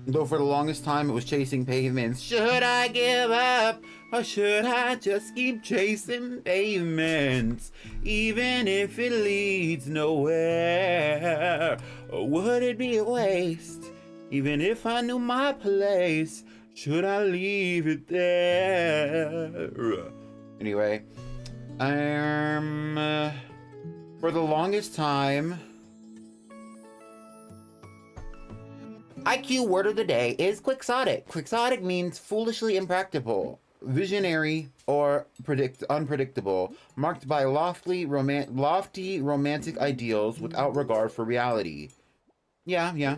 Though for the longest time it was chasing pavements. Should I give up? Or should I just keep chasing pavements? Even if it leads nowhere. Or would it be a waste? Even if I knew my place, should I leave it there? Anyway, for the longest time, IQ word of the day is quixotic. Quixotic means foolishly impractical, visionary, or unpredictable, marked by lofty romantic ideals without regard for reality. Yeah.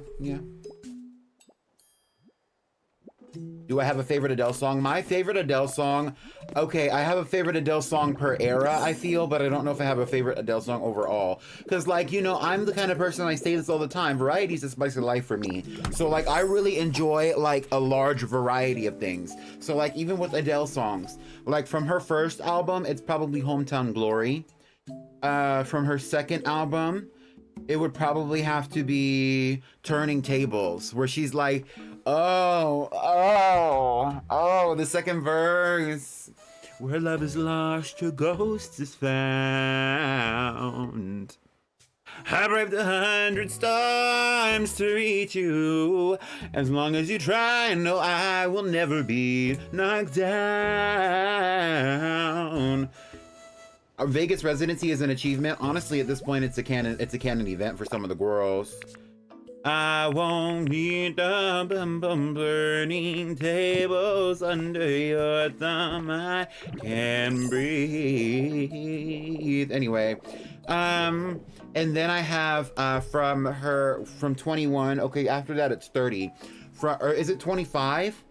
Do I have a favorite Adele song? My favorite Adele song, okay, I have a favorite Adele song per era, I feel, but I don't know if I have a favorite Adele song overall. Because, like, you know, I'm the kind of person, I say this all the time, variety is the spice of life for me. So, like, I really enjoy, like, a large variety of things. So, like, even with Adele songs, like, from her first album, it's probably Hometown Glory. From her second album, it would probably have to be Turning Tables, where she's like, oh, the second verse. Where love is lost, your ghost is found. I braved 100 storms to reach you. As long as you try, no, I will never be knocked down. Our Vegas residency is an achievement. Honestly, at this point, it's a canon event for some of the girls. I won't need the burning tables under your thumb. I can breathe. Anyway, and then I have from 21. Okay, after that it's 30. Or is it 25?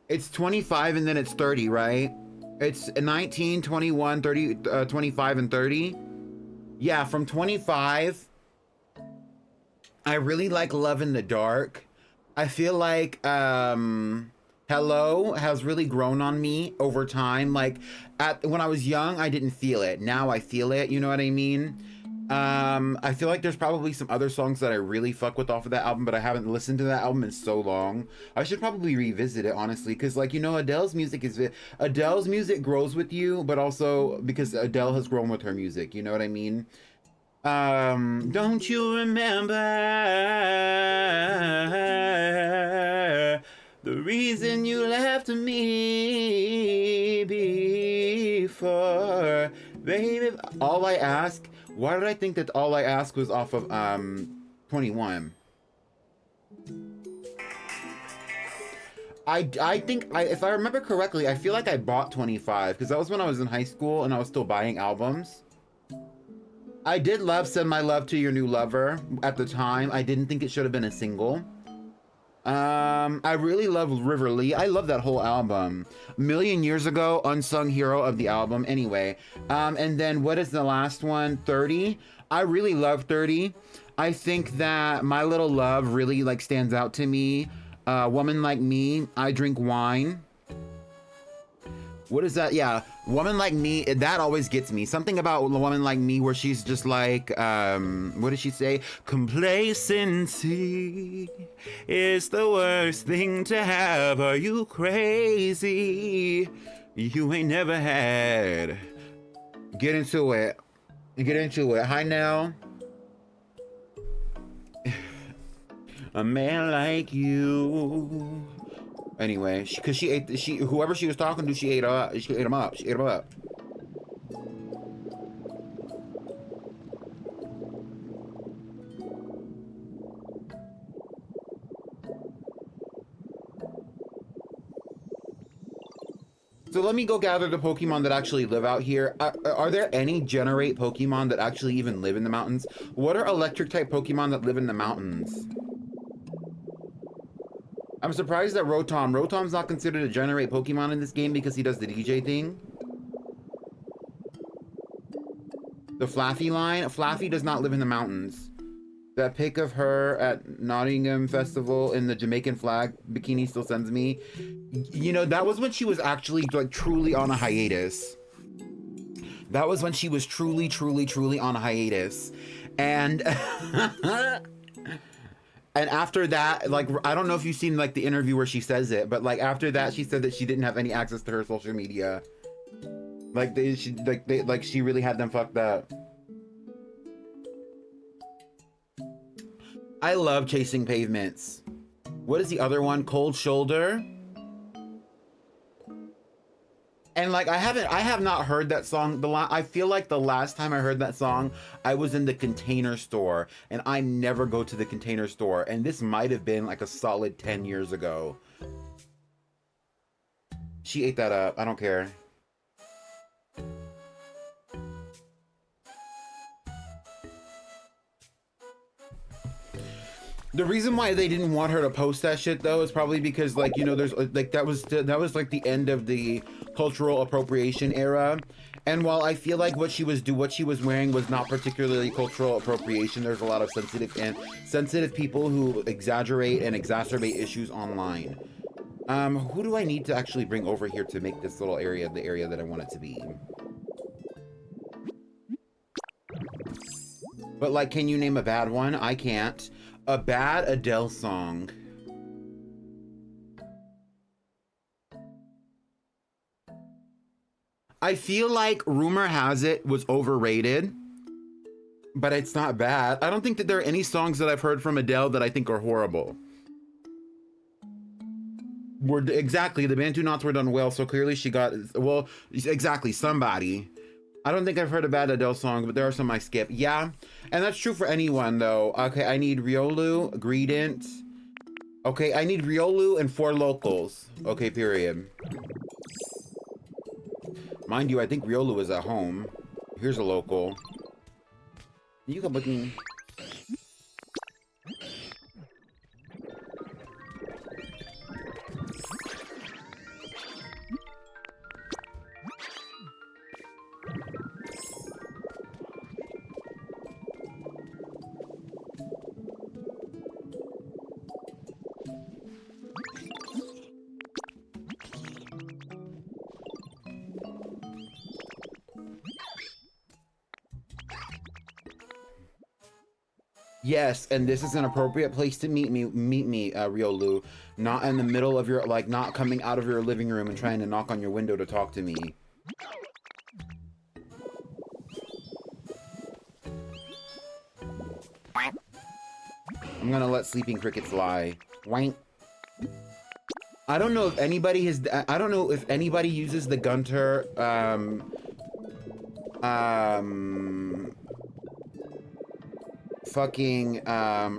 It's 25 and then it's 30, right? It's 19, 21, 30, 25, and 30. Yeah, from 25, I really like Love in the Dark. I feel like Hello has really grown on me over time. Like when I was young, I didn't feel it. Now I feel it, you know what I mean? I feel like there's probably some other songs that I really fuck with off of that album, but I haven't listened to that album in so long. I should probably revisit it, honestly, because, like, you know, Adele's music grows with you, but also because Adele has grown with her music, you know what I mean? Don't you remember the reason you left me before, baby? All I Ask. Why did I think that All I Ask was off of 21? I think if I remember correctly, I feel like I bought 25 because that was when I was in high school and I was still buying albums. I did love Send My Love to Your New Lover at the time. I didn't think it should have been a single. I really love River Lee. I love that whole album. A Million Years Ago, Unsung Hero of the album. Anyway, and then what is the last one? 30. I really love 30. I think that My Little Love really like stands out to me. Woman Like Me, I Drink Wine. What is that? Yeah, Woman Like Me, that always gets me. Something about Woman Like Me where she's just like, what does she say? Complacency is the worst thing to have. Are you crazy? You ain't never had. Get into it. Get into it. Hi, Nell. A man like you. Anyway, because whoever she was talking to, she ate him up. She ate him up. So let me go gather the Pokemon that actually live out here. Are there any generate Pokemon that actually even live in the mountains? What are electric type Pokemon that live in the mountains? I'm surprised that Rotom's not considered a generate Pokemon in this game because he does the DJ thing. The Flaffy line? Flaffy does not live in the mountains. That pic of her at Nottingham Festival in the Jamaican flag bikini still sends me. You know, that was when she was actually like truly on a hiatus. That was when she was truly on a hiatus. And and after that, like, I don't know if you've seen like the interview where she says it, but like after that, she said that she didn't have any access to her social media. Like she really had them fucked up. I love Chasing Pavements. What is the other one? Cold Shoulder. And like I have not heard that song. I feel like the last time I heard that song, I was in the Container Store, and I never go to the Container Store. And this might have been like a solid 10 years ago. She ate that up. I don't care. The reason why they didn't want her to post that shit though is probably because, like, you know, there's like that was like the end of the cultural appropriation era. And while I feel like what she was wearing was not particularly cultural appropriation, there's a lot of sensitive people who exaggerate and exacerbate issues online. Who do I need to actually bring over here to make this little area the area that I want it to be? But like, can you name a bad one? I can't. A bad Adele song. I feel like Rumor Has It was overrated, but it's not bad. I don't think that there are any songs that I've heard from Adele that I think are horrible. Exactly, the Bantu knots were done well, so clearly she got, well, exactly, somebody. I don't think I've heard a bad Adele song, but there are some I skip. Yeah, and that's true for anyone, though. Okay, I need Riolu, Greedent. Okay, I need Riolu and 4 locals. Okay, period. Mind you, I think Riolu is at home. Here's a local. You can book me. Yes, and this is an appropriate place to meet me, Riolu. Not in the middle of your, like, not coming out of your living room and trying to knock on your window to talk to me. I'm gonna let sleeping crickets lie. Wank. I don't know if anybody has, I don't know if anybody uses the Gunter, fucking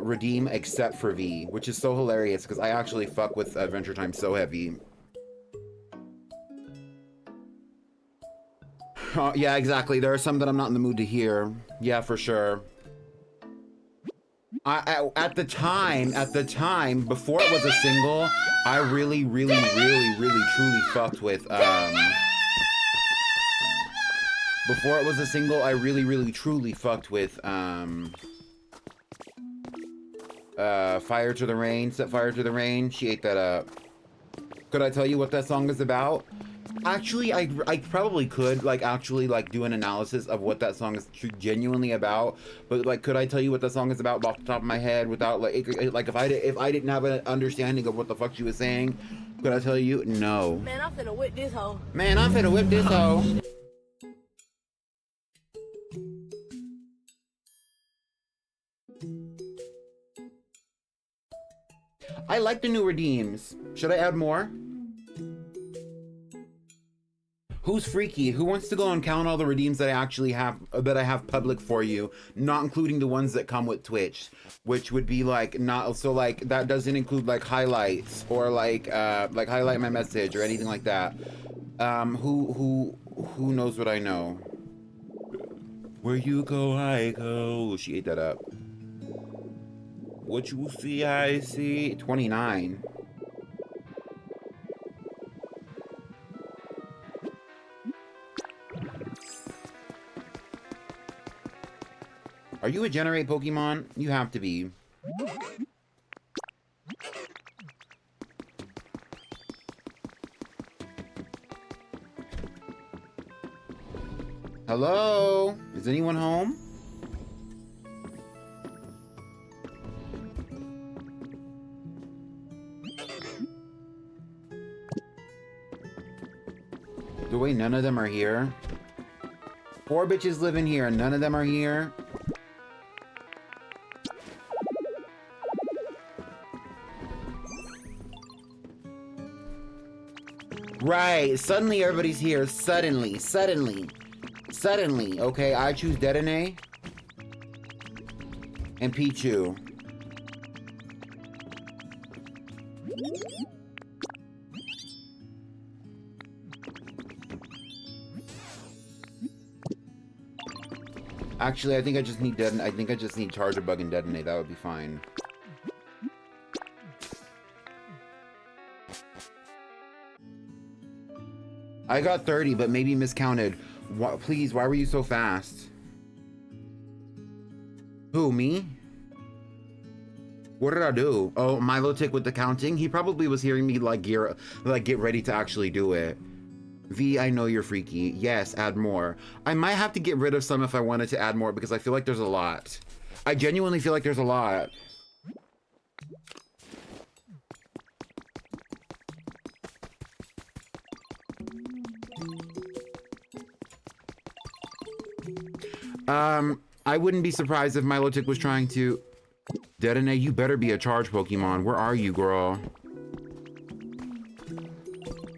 redeem except for V, which is so hilarious because I actually fuck with Adventure Time so heavy. Yeah, exactly. There are some that I'm not in the mood to hear. Yeah, for sure. At the time, before it was a single, I really, truly fucked with before it was a single, I really, truly fucked with Fire to the Rain, Set Fire to the Rain. She ate that up. Could I tell you what that song is about? Actually, I probably could, like, actually, like, do an analysis of what that song is genuinely about. But, like, could I tell you what that song is about off the top of my head without, like, if I didn't have an understanding of what the fuck she was saying, could I tell you? No. Man, I'm finna whip this hoe. Man, I'm finna whip this hoe. I like the new redeems. Should I add more? Who's freaky? Who wants to go and count all the redeems that I actually have, that I have public for you, not including the ones that come with Twitch, which would be like not, so like that doesn't include like highlights or like highlight my message or anything like that. Who knows what I know? Where you go, I go. She ate that up. What you see, I see. 29. Are you a generate Pokemon? You have to be. Hello? Is anyone home? The way none of them are here. 4 bitches live in here and none of them are here. Right, suddenly everybody's here. Suddenly. Okay, I choose Dedenne and Pichu. Actually, I think I just need Charger Bug and Detonate. That would be fine. I got 30, but maybe miscounted. Please, why were you so fast? Who, me? What did I do? Oh, Milo Tick with the counting? He probably was hearing me like get ready to actually do it. V, I know you're freaky. Yes, add more. I might have to get rid of some if I wanted to add more because I feel like there's a lot. I genuinely feel like there's a lot. I wouldn't be surprised if Milotic was trying to... Dedenne, you better be a charge Pokemon. Where are you, girl?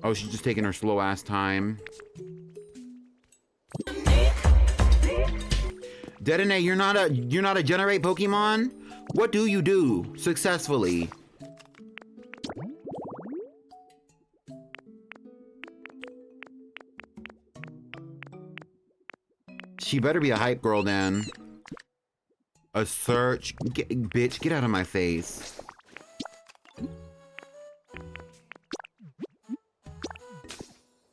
Oh, she's just taking her slow-ass time. Dedenne, you're not a generate Pokemon? What do you do successfully? She better be a hype girl then. A search? Bitch, get out of my face.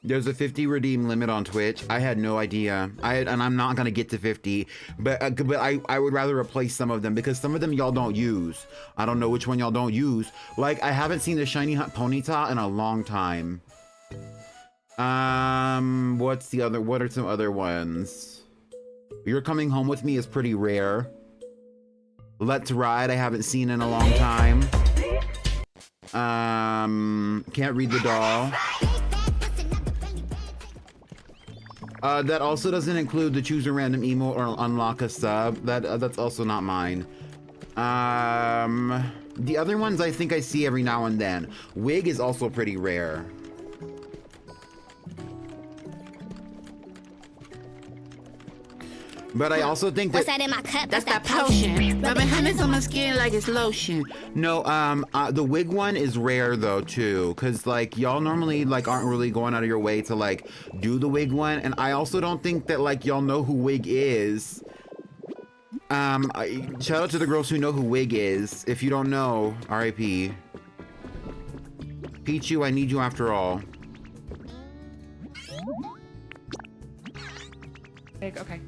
There's a 50 redeem limit on Twitch. I had no idea. And I'm not gonna get to 50, but I would rather replace some of them because some of them y'all don't use. I don't know which one y'all don't use. Like, I haven't seen the shiny Ponyta in a long time. What are some other ones? You're Coming Home With Me is pretty rare. Let's Ride I haven't seen in a long time. Can't Read the Doll. That also doesn't include the choose a random emote or unlock a sub. That's also not mine. The other ones I think I see every now and then. Wig is also pretty rare. But I also think that... What's that in my cup? That's that potion. Rubbing honey on my skin like it's lotion. No, the wig one is rare though too, cause like y'all normally like aren't really going out of your way to like do the wig one, and I also don't think that like y'all know who Wig is. Shout out to the girls who know who Wig is. If you don't know, R.I.P. Pichu, I need you after all. Okay.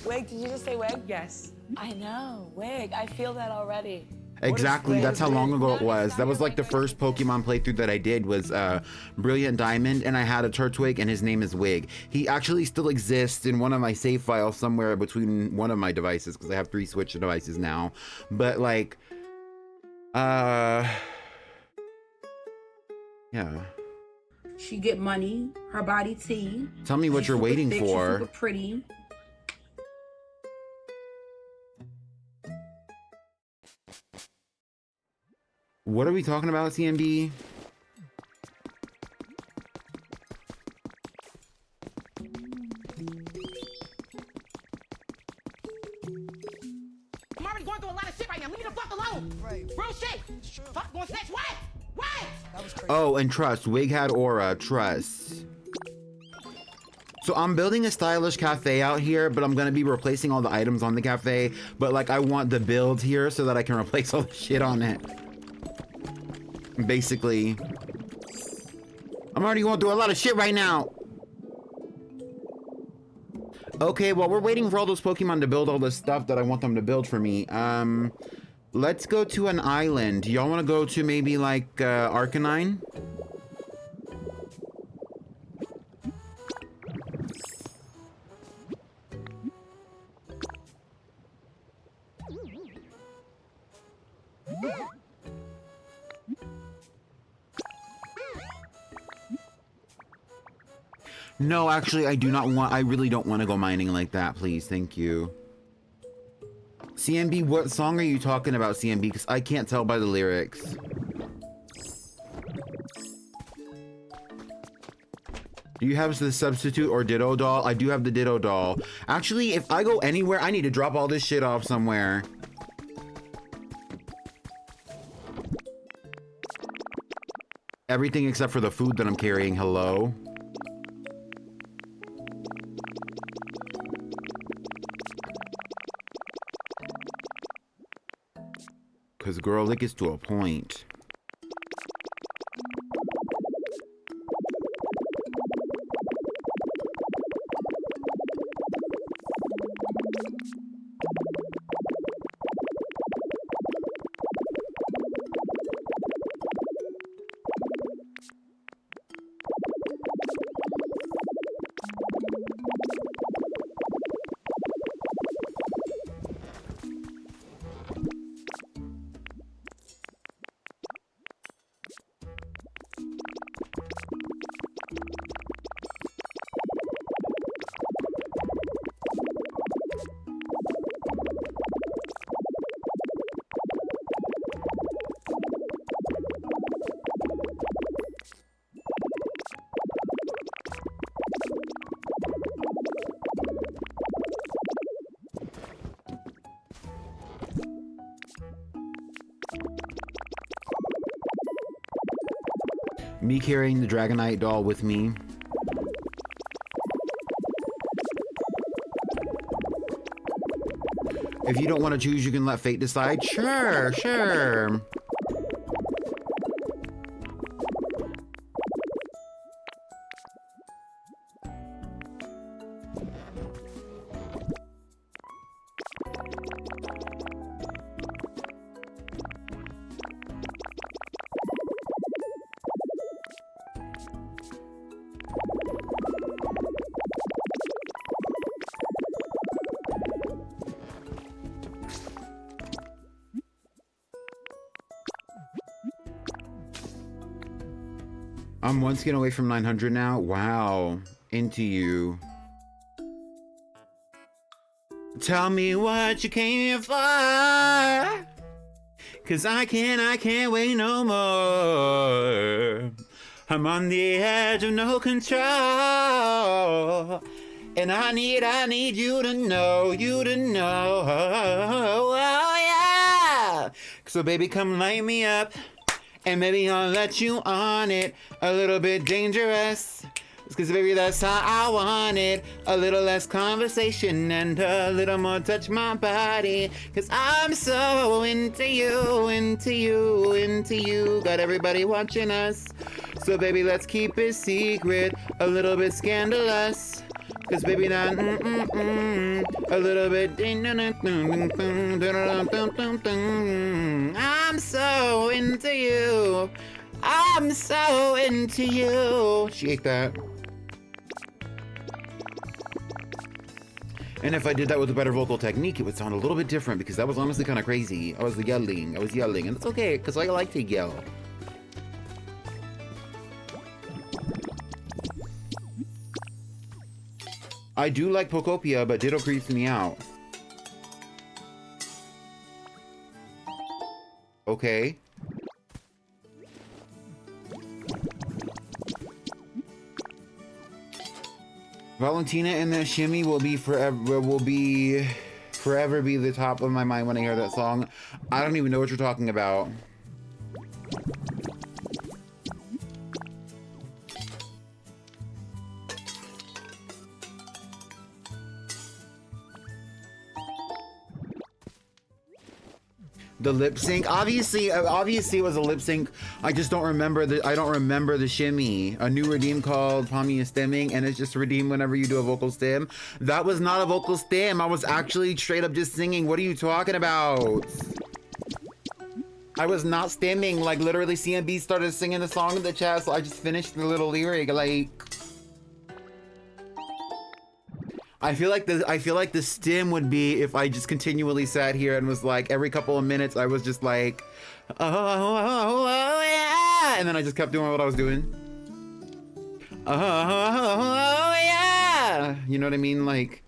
Wig, did you just say wig? Yes. I know, wig. I feel that already. Exactly, that's how long ago it was. That was like the first Pokemon playthrough that I did was Brilliant Diamond, and I had a Turtwig and his name is Wig. He actually still exists in one of my save files somewhere between one of my devices, because I have 3 Switch devices now. But like, yeah. She get money, her body tea. Tell me what She's you're super waiting thick, for. She's super pretty. What are we talking about, CMB? I'm already going through a lot of shit right now. Leave me the fuck alone. Right. Real shit. Fuck, going snatch what? What? That was crazy. Oh, and trust. Wig had aura. Trust. So I'm building a stylish cafe out here, but I'm gonna be replacing all the items on the cafe. But like, I want the build here so that I can replace all the shit on it. Basically. I'm already going through a lot of shit right now. Okay, well, we're waiting for all those Pokemon to build all the stuff that I want them to build for me. Let's go to an island. Y'all want to go to maybe like Arcanine? No, actually, I do not want... I really don't want to go mining like that, please. Thank you. CMB, what song are you talking about, CMB? Because I can't tell by the lyrics. Do you have the substitute or Ditto doll? I do have the Ditto doll. Actually, if I go anywhere, I need to drop all this shit off somewhere. Everything except for the food that I'm carrying. Hello? Because, girl, it gets to a point. Me carrying the Dragonite doll with me. If you don't want to choose, you can let fate decide. Sure, sure. I'm one skin away from 900 now. Wow. Into you. Tell me what you came here for. Cause I can't wait no more. I'm on the edge of no control. And I need you to know, Oh, yeah. So baby, come light me up. And maybe I'll let you on it. A little bit dangerous. Cause baby, that's how I want it. A little less conversation and a little more touch my body. Cause I'm so into you, into you, into you. Got everybody watching us. So baby, let's keep it secret. A little bit scandalous. Cause baby, that a little bit. I'm so into you. I'm so into you. She ate that. And if I did that with a better vocal technique, it would sound a little bit different because that was honestly kind of crazy. I was yelling, and it's okay because I like to yell. I do like Pokopia, but Ditto creeps me out. Okay. Valentina and that shimmy will forever be the top of my mind when I hear that song. I don't even know what you're talking about. The lip sync, obviously it was a lip sync. I just don't remember the shimmy. A new redeem called Pommy is stemming, and it's just redeem whenever you do a vocal stem. That was not a vocal stem. I was actually straight up just singing. What are you talking about? I was not stemming. Like literally, CMB started singing the song in the chat, so I just finished the little lyric. Like, I feel like the stem would be if I just continually sat here and was like every couple of minutes I was just like, oh yeah, and then I just kept doing what I was doing. Oh yeah, you know what I mean? Like,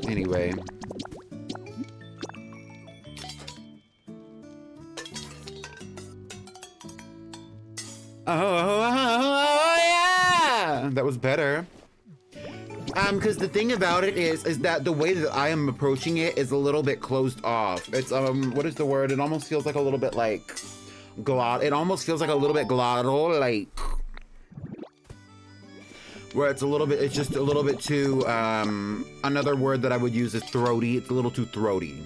anyway. Oh yeah, that was better. Because the thing about it is that the way that I am approaching it is a little bit closed off. It's, what is the word? It almost feels like a little bit like it almost feels like a little bit glottal, like, where it's just a little bit too, another word that I would use is throaty. It's a little too throaty.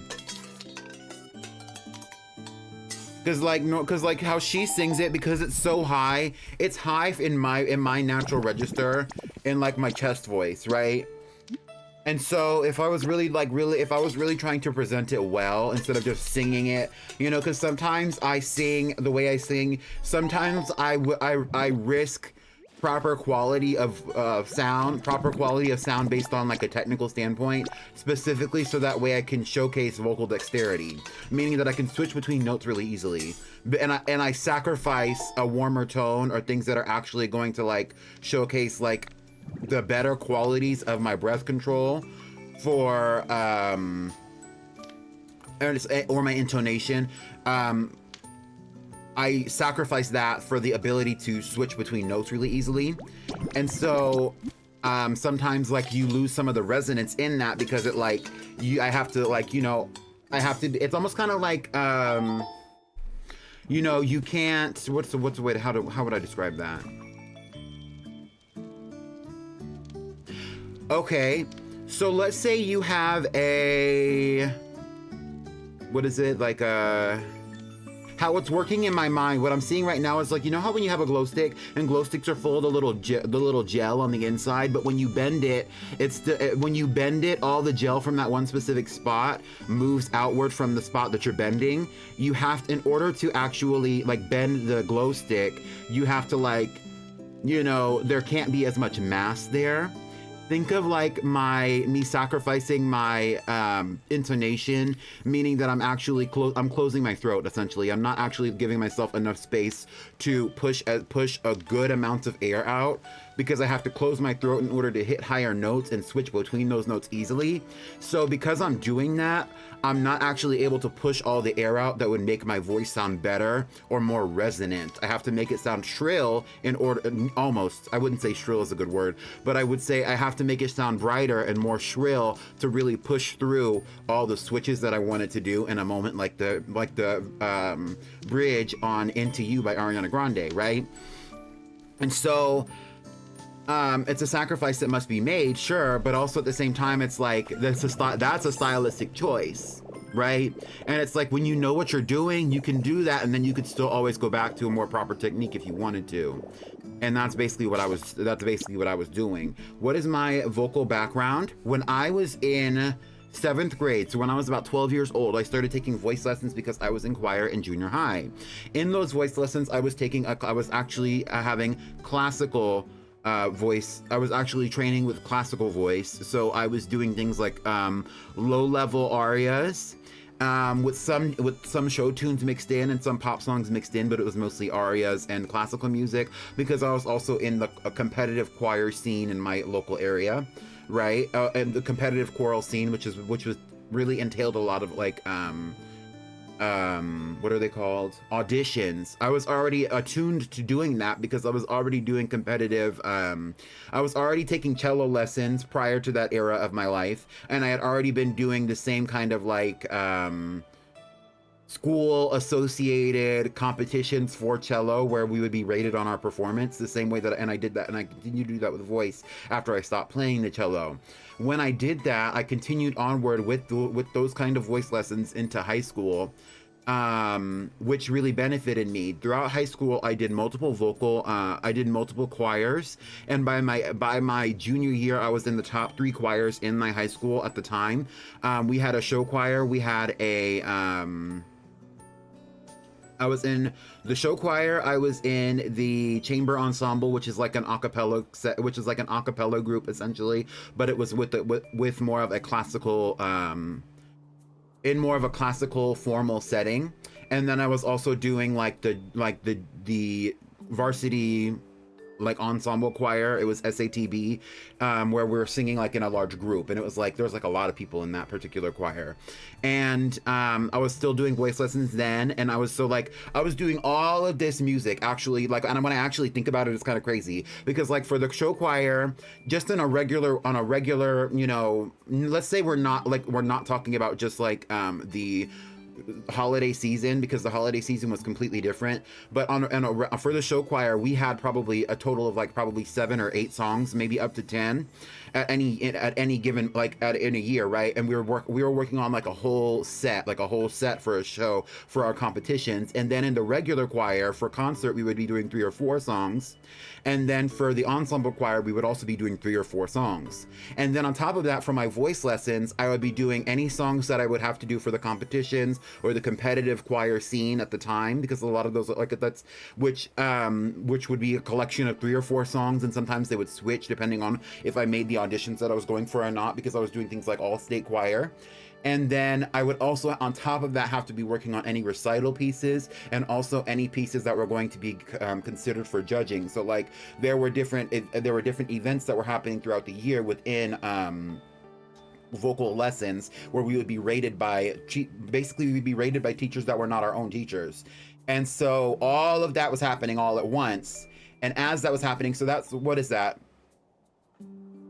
Cause like how she sings it, because it's so high, it's high in my natural register, in like my chest voice, right? And so if I was really trying to present it well instead of just singing it, you know, because sometimes I sing the way I sing, sometimes I risk proper quality of sound based on like a technical standpoint, specifically so that way I can showcase vocal dexterity, meaning that I can switch between notes really easily. And I sacrifice a warmer tone or things that are actually going to like showcase like the better qualities of my breath control for or my intonation. I sacrifice that for the ability to switch between notes really easily. And so sometimes like you lose some of the resonance in that because it like it's almost kind of like you know, you can't, what's the way to, how would I describe that? Okay, so let's say you have a, what is it, like how it's working in my mind, what I'm seeing right now is like, you know how when you have a glow stick and glow sticks are full of the little gel on the inside, but when you bend it, when you bend it, all the gel from that one specific spot moves outward from the spot that you're bending. You have to, in order to actually like bend the glow stick, you have to like, you know, there can't be as much mass there. Think of like me sacrificing my intonation, meaning that I'm actually I'm closing my throat essentially. I'm not actually giving myself enough space to push a good amount of air out, because I have to close my throat in order to hit higher notes and switch between those notes easily. So because I'm doing that, I'm not actually able to push all the air out that would make my voice sound better or more resonant. I have to make it sound shrill in order, almost, I wouldn't say shrill is a good word, but I would say I have to make it sound brighter and more shrill to really push through all the switches that I wanted to do in a moment, like the bridge on Into You by Ariana Grande, right? And so it's a sacrifice that must be made, sure, but also at the same time, it's like that's a stylistic choice, right? And it's like when you know what you're doing, you can do that, and then you could still always go back to a more proper technique if you wanted to. And that's basically what I was doing. What is my vocal background? When I was in 7th grade, so when I was about 12 years old, I started taking voice lessons because I was in choir in junior high. In those voice lessons, I was actually having classical voice. I was actually training with classical voice, so I was doing things like low-level arias with some show tunes mixed in and some pop songs mixed in, but it was mostly arias and classical music because I was also in a competitive choir scene in my local area, right? And the competitive choral scene, which was really entailed a lot of like what are they called? Auditions. I was already attuned to doing that because I was already doing competitive, I was already taking cello lessons prior to that era of my life, and I had already been doing the same kind of like school associated competitions for cello where we would be rated on our performance the same way that, and I did that, and I continued to do that with voice after I stopped playing the cello. When I did that, I continued onward with those kind of voice lessons into high school, which really benefited me. Throughout high school, I did multiple choirs, and by my junior year, I was in the top 3 choirs in my high school at the time. We had a show choir, we had I was in the show choir. I was in the chamber ensemble, which is like an acapella group essentially, but it was with more of a classical, in more of a classical formal setting. And then I was also doing like the varsity like ensemble choir. It was SATB, where we were singing like in a large group, and it was like there was like a lot of people in that particular choir. And I was still doing voice lessons then, and I was doing all of this music actually, like, and when I actually think about it, it's kind of crazy because like for the show choir, just on a regular, you know, let's say we're not talking about just like the holiday season, because the holiday season was completely different, but for the show choir, we had probably a total of like probably 7 or 8 songs, maybe up to 10 at any given, like in a year, right? And we were working on like a whole set for a show for our competitions. And then in the regular choir for concert, we would be doing 3 or 4 songs. And then for the ensemble choir, we would also be doing 3 or 4 songs. And then on top of that, for my voice lessons, I would be doing any songs that I would have to do for the competitions or the competitive choir scene at the time, because a lot of those, like, that's which would be a collection of 3 or 4 songs, and sometimes they would switch depending on if I made the auditions that I was going for or not, because I was doing things like all state choir. And then I would also, on top of that, have to be working on any recital pieces and also any pieces that were going to be considered for judging. So like there were different events that were happening throughout the year within vocal lessons where we would be rated by, basically we'd be rated by teachers that were not our own teachers. And so all of that was happening all at once. And as that was happening, so that's, what is that?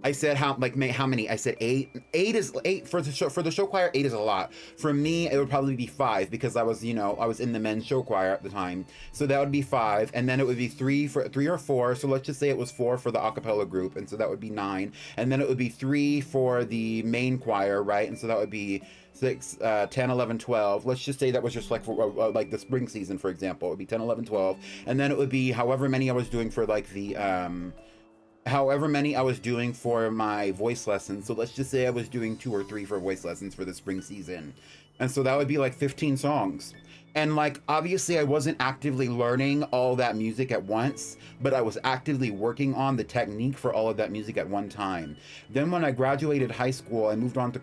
I said how many? I said 8. 8 is 8 for the show choir. 8 is a lot. For me, it would probably be 5 because I was, I was in the men's show choir at the time. So that would be 5, and then it would be 3 or 4. So let's just say it was 4 for the a cappella group, and so that would be 9. And then it would be 3 for the main choir, right? And so that would be 6, 10, 11, 12. Let's just say that was just like for like the spring season, for example. It would be 10, 11, 12, and then it would be however many I was doing for like the however many I was doing for my voice lessons. So let's just say I was doing 2 or 3 for voice lessons for the spring season. And so that would be like 15 songs. And like, obviously I wasn't actively learning all that music at once, but I was actively working on the technique for all of that music at one time. Then when I graduated high school, I moved on to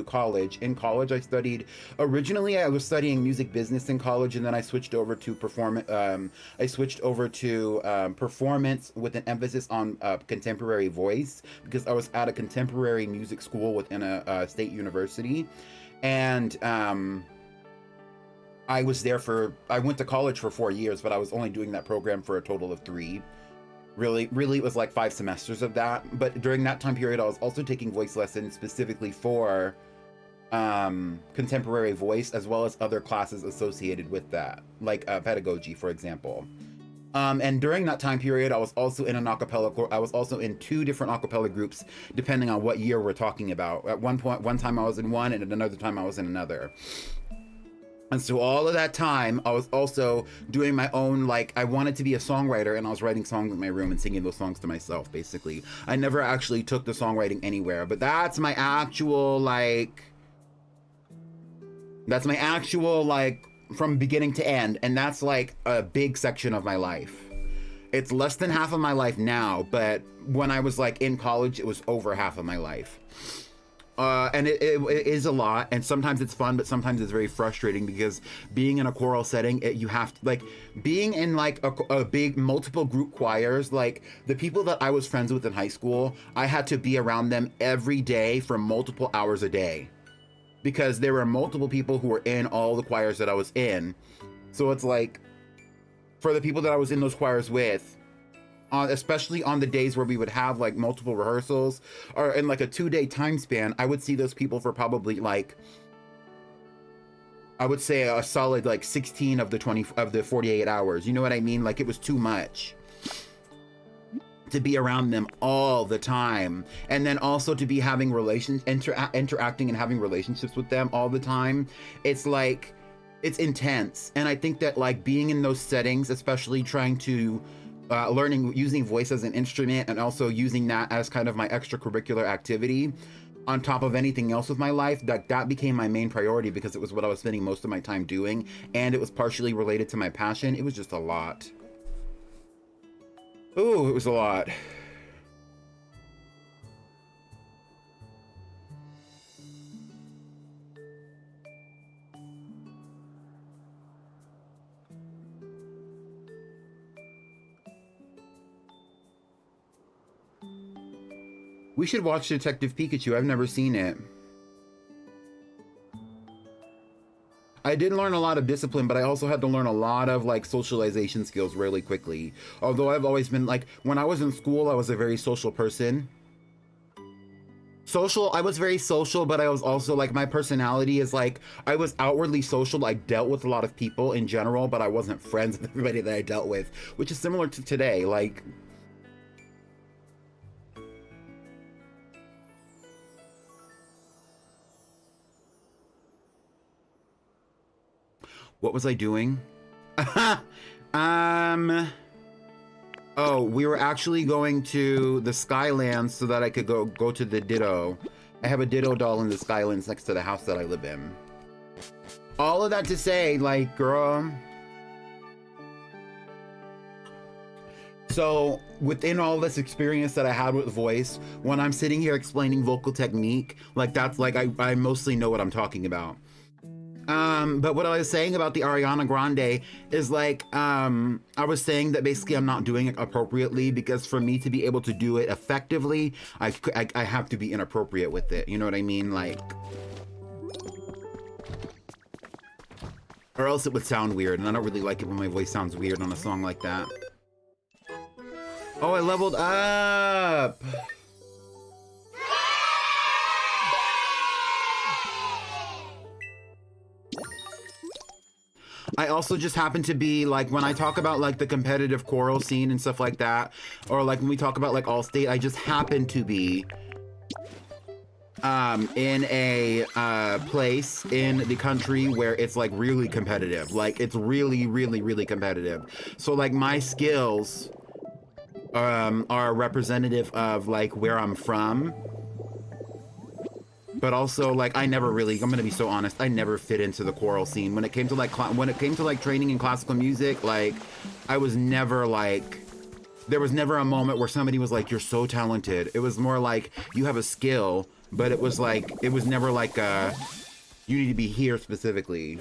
college. In college, I studied, originally I was studying music business in college, and then I switched over to performance with an emphasis on contemporary voice, because I was at a contemporary music school within a state university. And I went to college for 4 years, but I was only doing that program for a total of 3. Really, it was like 5 semesters of that. But during that time period, I was also taking voice lessons specifically for contemporary voice, as well as other classes associated with that, like pedagogy, for example. And during that time period, I was also in I was also in 2 different a cappella groups, depending on what year we're talking about. At one time I was in one, and at another time I was in another. And so all of that time, I was also doing my own, like, I wanted to be a songwriter, and I was writing songs in my room and singing those songs to myself, basically. I never actually took the songwriting anywhere, but that's my actual, like, from beginning to end, and that's, like, a big section of my life. It's less than half of my life now, but when I was, like, in college, it was over half of my life. And it is a lot, and sometimes it's fun, but sometimes it's very frustrating, because being in a choral setting, you have to, like, being in like a big multiple group choirs, like the people that I was friends with in high school, I had to be around them every day for multiple hours a day, because there were multiple people who were in all the choirs that I was in. So it's like, for the people that I was in those choirs with, especially on the days where we would have like multiple rehearsals, or in like a 2-day time span, I would see those people for probably like, I would say a solid like 16 of the 48 hours. You know what I mean? Like, it was too much to be around them all the time, and then also to be having interacting and having relationships with them all the time. It's like, it's intense. And I think that like being in those settings, especially trying to using voice as an instrument, and also using that as kind of my extracurricular activity on top of anything else with my life, that became my main priority, because it was what I was spending most of my time doing, and it was partially related to my passion. It was just a lot. Ooh, it was a lot. We should watch Detective Pikachu. I've never seen it. I did learn a lot of discipline, but I also had to learn a lot of like socialization skills really quickly. Although I've always been like, when I was in school, I was a very social person. I was very social, but I was also like, my personality is like, I was outwardly social. I dealt with a lot of people in general, but I wasn't friends with everybody that I dealt with, which is similar to today. Like, what was I doing? Oh, we were actually going to the Skylands so that I could go to the Ditto. I have a Ditto doll in the Skylands next to the house that I live in. All of that to say, like, girl. So within all this experience that I had with voice, when I'm sitting here explaining vocal technique, like, that's like, I mostly know what I'm talking about. But what I was saying about the Ariana Grande is like, I was saying that basically I'm not doing it appropriately, because for me to be able to do it effectively, I have to be inappropriate with it. You know what I mean? Like, or else it would sound weird, and I don't really like it when my voice sounds weird on a song like that. Oh, I leveled up! I also just happen to be like, when I talk about like the competitive choral scene and stuff like that, or like when we talk about like Allstate, I just happen to be in a place in the country where it's like really competitive. Like it's really, really, really competitive. So like my skills are representative of like where I'm from. But also, like, I never really, I'm gonna be so honest, I never fit into the choral scene. When it came to like, training in classical music, like, I was never like, there was never a moment where somebody was like, you're so talented. It was more like, you have a skill, but it was like, it was never like, you need to be here specifically.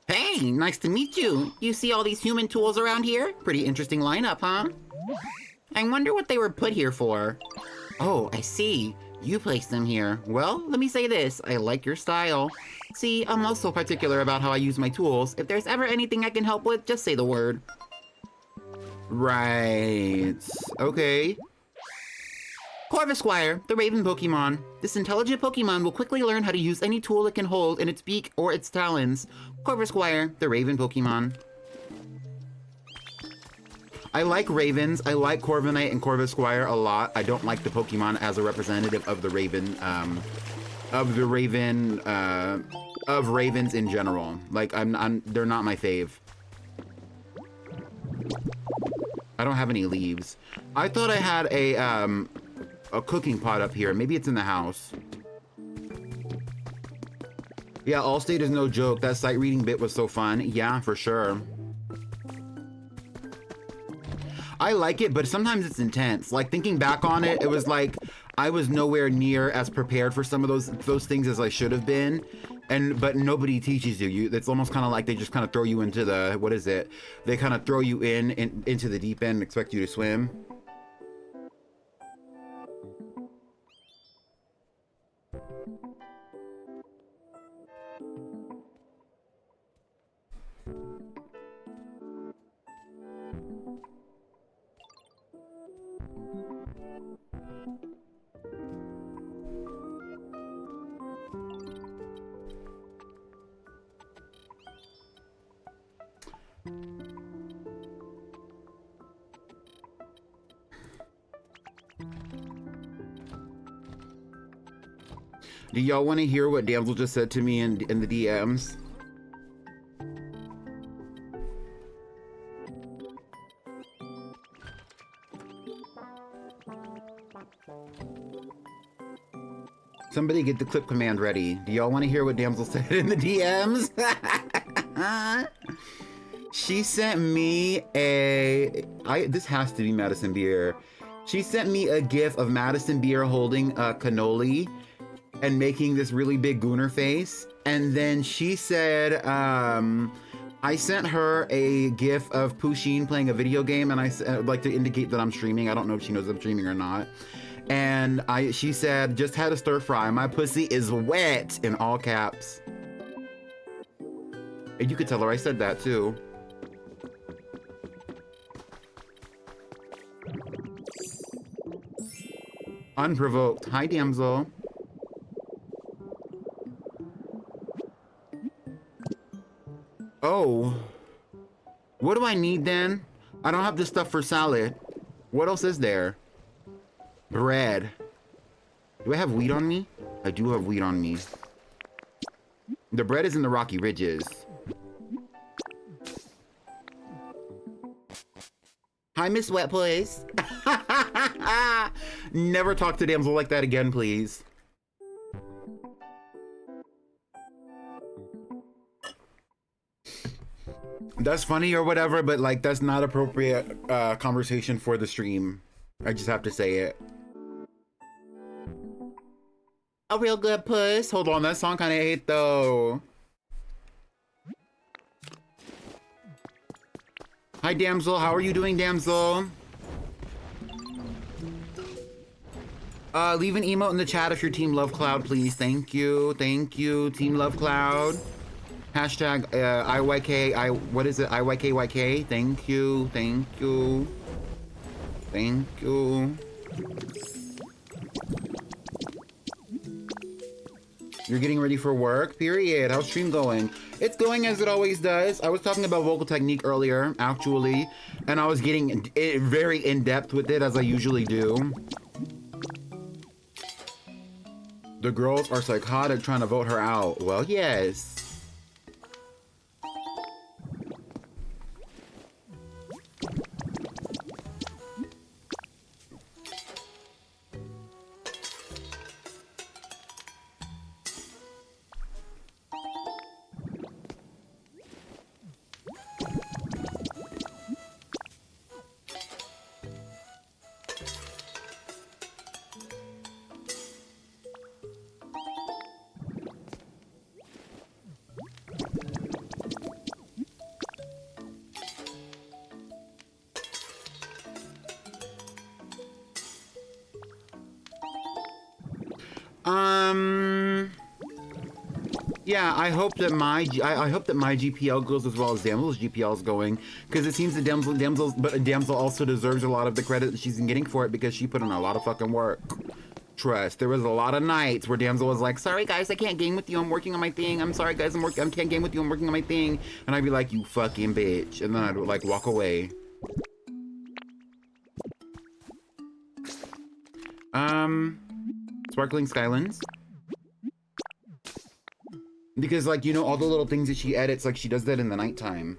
Hey, nice to meet you. You see all these human tools around here? Pretty interesting lineup, huh? I wonder what they were put here for. Oh, I see. You placed them here. Well, let me say this. I like your style. See, I'm also particular about how I use my tools. If there's ever anything I can help with, just say the word. Right. Okay. Corvisquire, the Raven Pokemon. This intelligent Pokemon will quickly learn how to use any tool it can hold in its beak or its talons. Corvisquire, the Raven Pokemon. I like Ravens. I like Corviknight and Corvisquire a lot. I don't like the Pokemon as a representative of the Raven, of Ravens in general. Like, they're not my fave. I don't have any leaves. I thought I had a cooking pot up here. Maybe it's in the house. Yeah, Allstate is no joke. That sight reading bit was so fun. Yeah, for sure. I like it, but sometimes it's intense. Like, thinking back on it, it was like I was nowhere near as prepared for some of those things as I should have been. But nobody teaches you. It's almost kind of like they just kind of throw you into the, what is it? They kind of throw you into the deep end and expect you to swim. Do y'all want to hear what Damsel just said to me in the DMs? Somebody get the clip command ready. Do y'all want to hear what Damsel said in the DMs? She sent me this has to be Madison Beer. She sent me a gif of Madison Beer holding a cannoli and making this really big gooner face. And then she said, I sent her a gif of Pusheen playing a video game, and I'd like to indicate that I'm streaming. I don't know if she knows I'm streaming or not. And she said, just had a stir fry. My pussy is wet, in all caps. And you could tell her I said that too. Unprovoked. Hi, damsel. Oh. What do I need then? I don't have this stuff for salad. What else is there? Bread. Do I have wheat on me? I do have wheat on me. The bread is in the Rocky Ridges. Hi, Miss Wet Place. Never talk to damsel like that again, please. That's funny or whatever, but like that's not appropriate conversation for the stream. I just have to say it. A real good puss. Hold on, that song kind of ate though. Hi, damsel. How are you doing, damsel? Leave an emote in the chat if you're Team Love Cloud, please. Thank you. Thank you, Team Love Cloud. Hashtag IYK, what is it? IYKYK. Thank you. Thank you. Thank you. You're getting ready for work? Period. How's stream going? It's going as it always does. I was talking about vocal technique earlier, actually, and I was getting very in-depth with it, as I usually do. The girls are psychotic trying to vote her out. Well, yes. Yeah, I hope that my GPL goes as well as Damsel's GPL is going, because it seems that Damsel also deserves a lot of the credit that she's been getting for it, because she put in a lot of fucking work. Trust. There was a lot of nights where Damsel was like, "Sorry guys, I can't game with you. I'm working on my thing. I'm sorry guys, I can't game with you. I'm working on my thing." And I'd be like, "You fucking bitch," and then I'd like walk away. Sparkling Skylands. Because, like, you know, all the little things that she edits, like, she does that in the nighttime.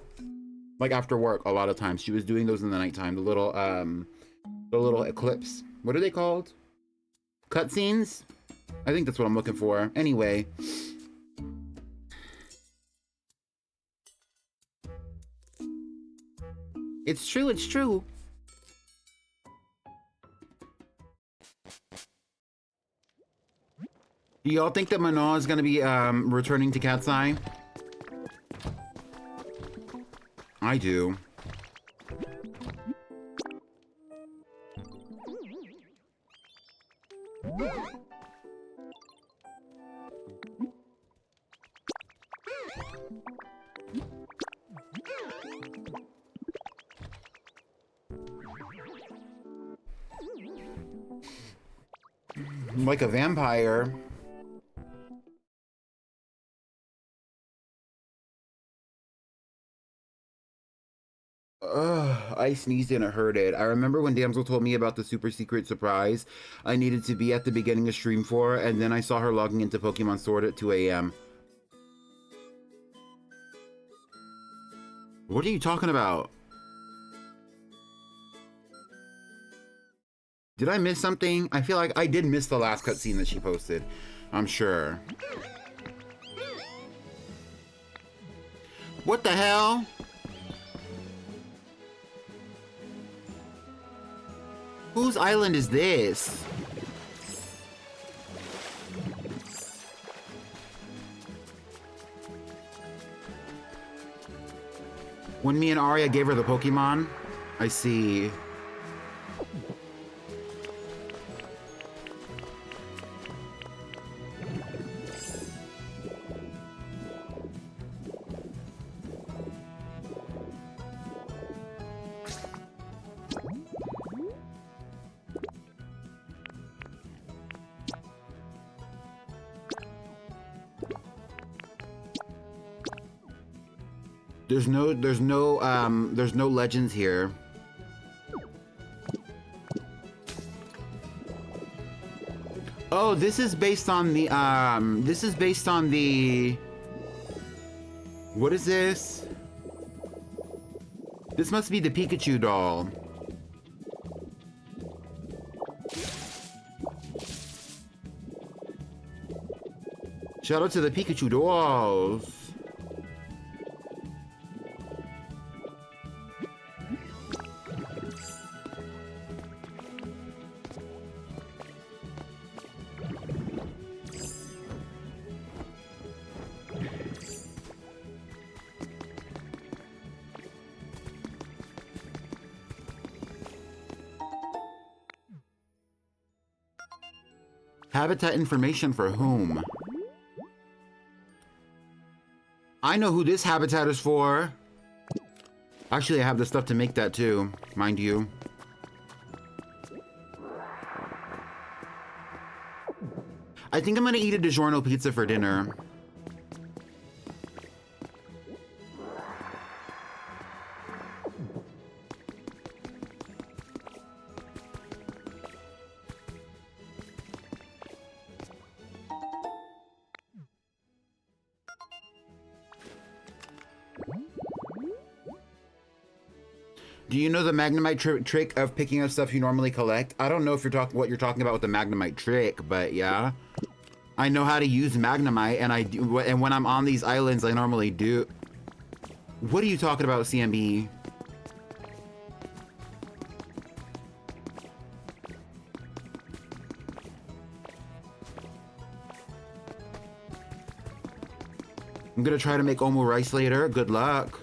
Like, after work, a lot of times. She was doing those in the nighttime. The little eclipse. What are they called? Cutscenes? I think that's what I'm looking for. Anyway. It's true, it's true. Do y'all think that Manon is gonna be returning to Cat's Eye? I do. Like a vampire. I sneezed and it hurted. I remember when Damsel told me about the super secret surprise I needed to be at the beginning of stream for, and then I saw her logging into Pokemon Sword at 2 a.m. What are you talking about? Did I miss something? I feel like I did miss the last cutscene that she posted. I'm sure. What the hell? Whose island is this? When me and Arya gave her the Pokemon? I see. There's no legends here. Oh, this is based on the, what is this? This must be the Pikachu doll. Shout out to the Pikachu dolls. Habitat information for whom? I know who this habitat is for. Actually, I have the stuff to make that too, mind you. I think I'm gonna eat a DiGiorno pizza for dinner. Do you know the Magnemite trick of picking up stuff you normally collect? I don't know if what you're talking about with the Magnemite trick, but yeah. I know how to use Magnemite, and and when I'm on these islands, I normally do. What are you talking about, CMB? I'm gonna try to make omu rice later. Good luck.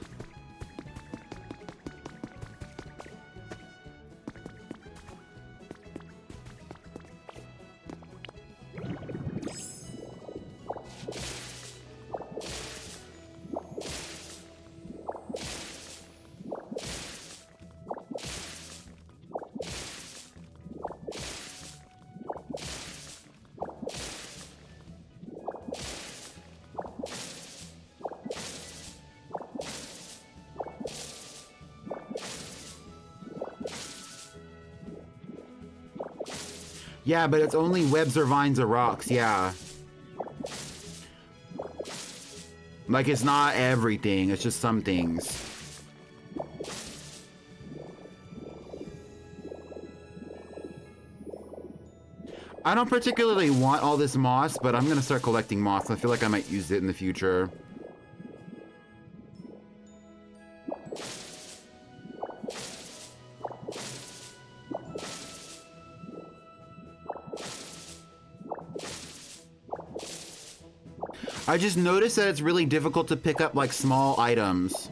Yeah, but it's only webs or vines or rocks, yeah. Like, it's not everything, it's just some things. I don't particularly want all this moss, but I'm gonna start collecting moss. I feel like I might use it in the future. I just noticed that it's really difficult to pick up, like, small items.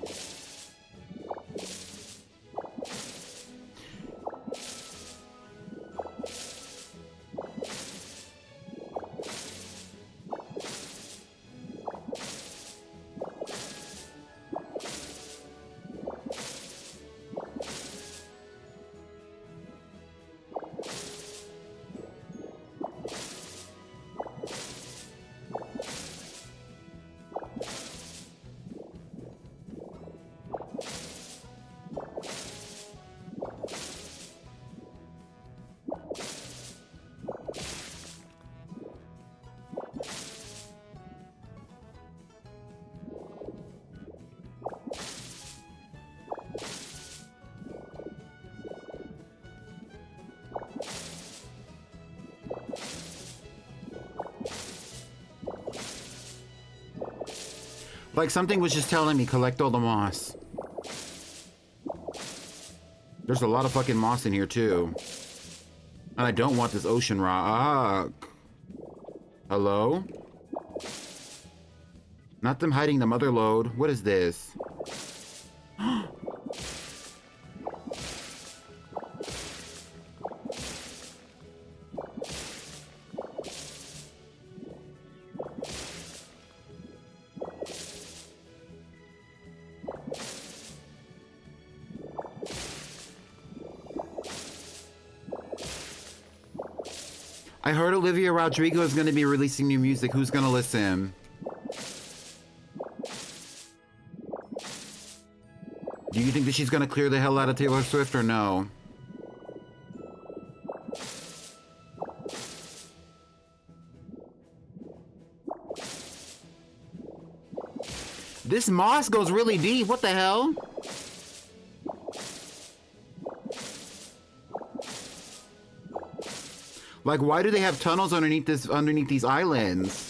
Like, something was just telling me, collect all the moss. There's a lot of fucking moss in here, too. And I don't want this ocean rock. Hello? Not them hiding the mother lode. What is this? I heard Olivia Rodrigo is going to be releasing new music. Who's going to listen? Do you think that she's going to clear the hell out of Taylor Swift or no? This moss goes really deep. What the hell? Like, why do they have tunnels underneath these islands?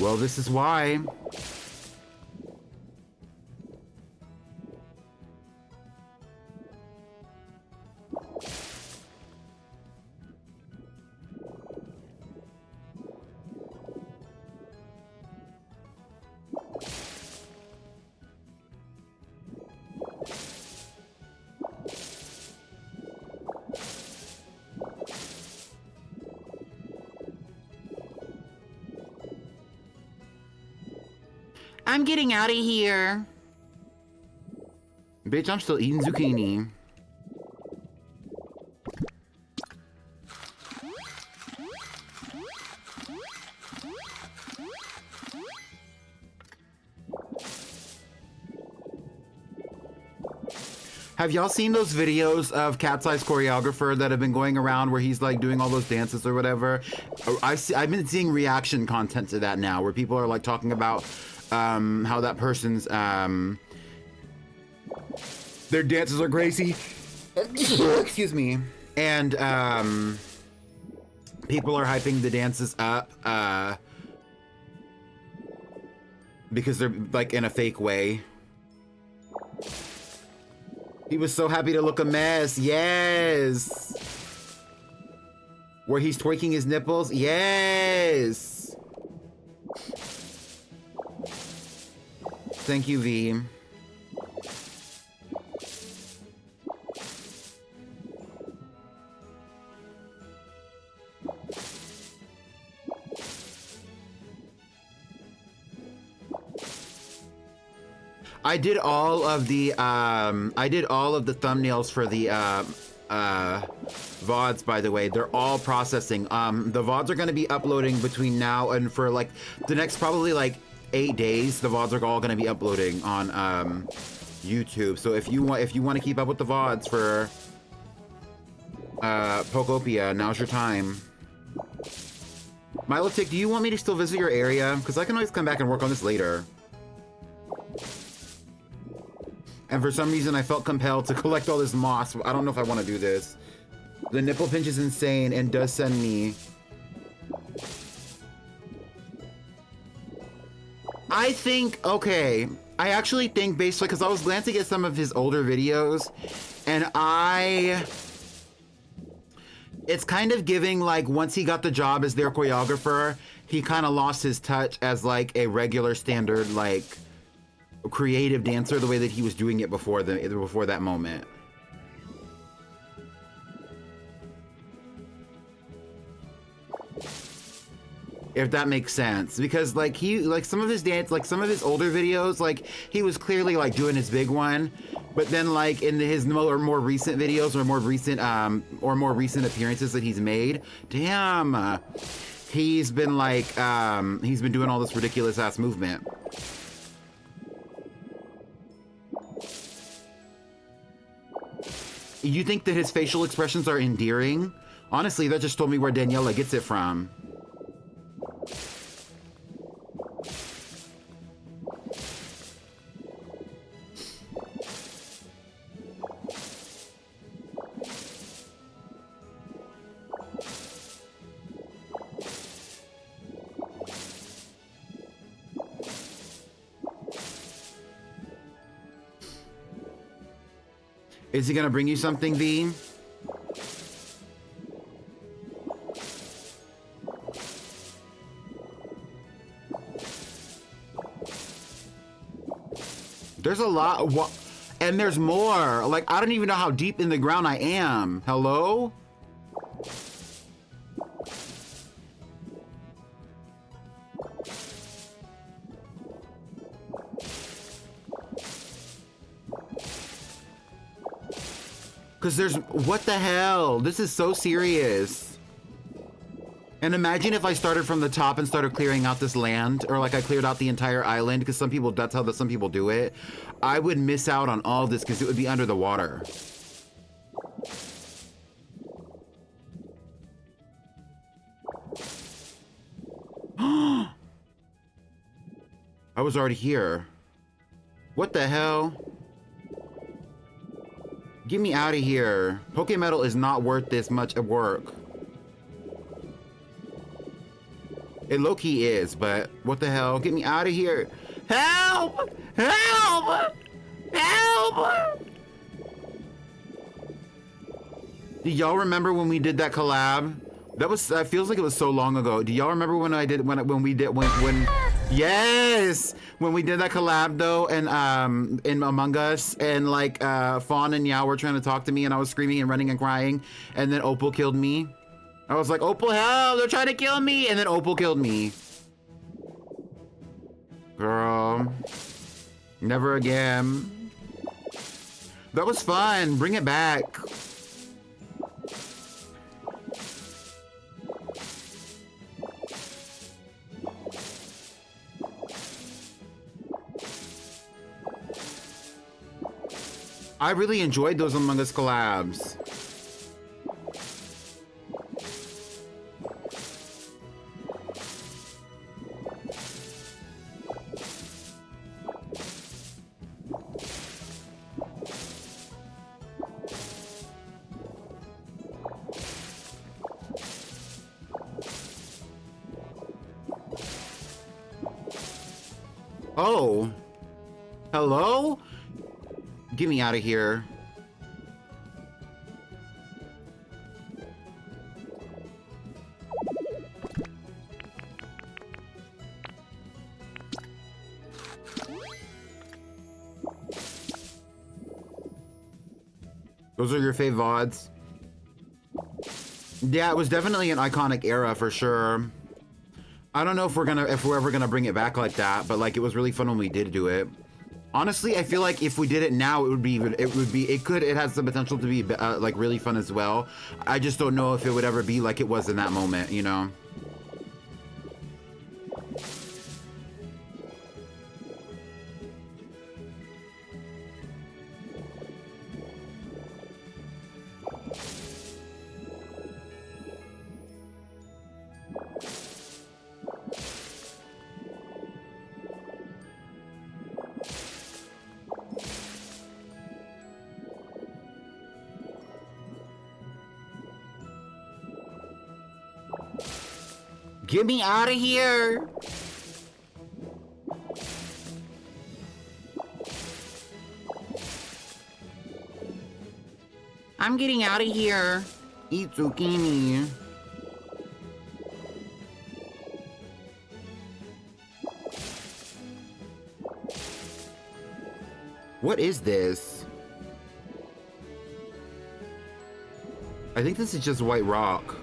Well, this is why. I'm getting out of here. Bitch, I'm still eating zucchini. Have y'all seen those videos of Cat's Eye's choreographer that have been going around where he's like doing all those dances or whatever? I've been seeing reaction content to that now where people are like talking about how that person's their dances are crazy. Excuse me. And people are hyping the dances up because they're like in a fake way. He was so happy to look a mess. Yes. Where he's twerking his nipples. Yes. Thank you, V. I did all of the thumbnails for the VODs, by the way. They're all processing. The VODs are going to be uploading between now and for like the next probably like 8 days. The VODs are all going to be uploading on YouTube. So if you want to keep up with the VODs for Pokopia, now's your time. Milotic, do you want me to still visit your area? Because I can always come back and work on this later. And for some reason, I felt compelled to collect all this moss. I don't know if I want to do this. The nipple pinch is insane and does send me. I think, okay. I actually think basically, because I was glancing at some of his older videos, and it's kind of giving like once he got the job as their choreographer, he kind of lost his touch as like a regular standard, like, creative dancer the way that he was doing it before that moment. If that makes sense, because like some of his older videos, like he was clearly like doing his big one, but then like in his more recent videos or more recent appearances that he's made, damn, he's been like he's been doing all this ridiculous ass movement. You think that his facial expressions are endearing? Honestly, that just told me where Daniela gets it from. Is he gonna bring you something, V? There's a lot, and there's more. Like, I don't even know how deep in the ground I am. Hello? Because there's, what the hell? This is so serious. And imagine if I started from the top and started clearing out this land, or like I cleared out the entire island, because some people, that's how some people do it. I would miss out on all of this because it would be under the water. I was already here. What the hell? Get me out of here. Pokemetal is not worth this much work. It low-key is, but what the hell? Get me out of here. Help! Help! Help! Do y'all remember when we did that collab? That feels like it was so long ago. Do y'all remember when we did yes, when we did that collab though, and in Among Us, and like Fawn and Yao were trying to talk to me, and I was screaming and running and crying, and then Opal killed me. I was like, Opal, help! They're trying to kill me, and then Opal killed me. Girl. y'all. Never again. That was fun. Bring it back. I really enjoyed those Among Us collabs. Oh. Hello? Get me out of here. Those are your fave VODs? Yeah, it was definitely an iconic era for sure. I don't know if we're ever gonna bring it back like that, but like it was really fun when we did do it. Honestly, I feel like if we did it now, it has the potential to be like really fun as well. I just don't know if it would ever be like it was in that moment, you know? Get me out of here! I'm getting out of here. Eat zucchini. What is this? I think this is just white rock.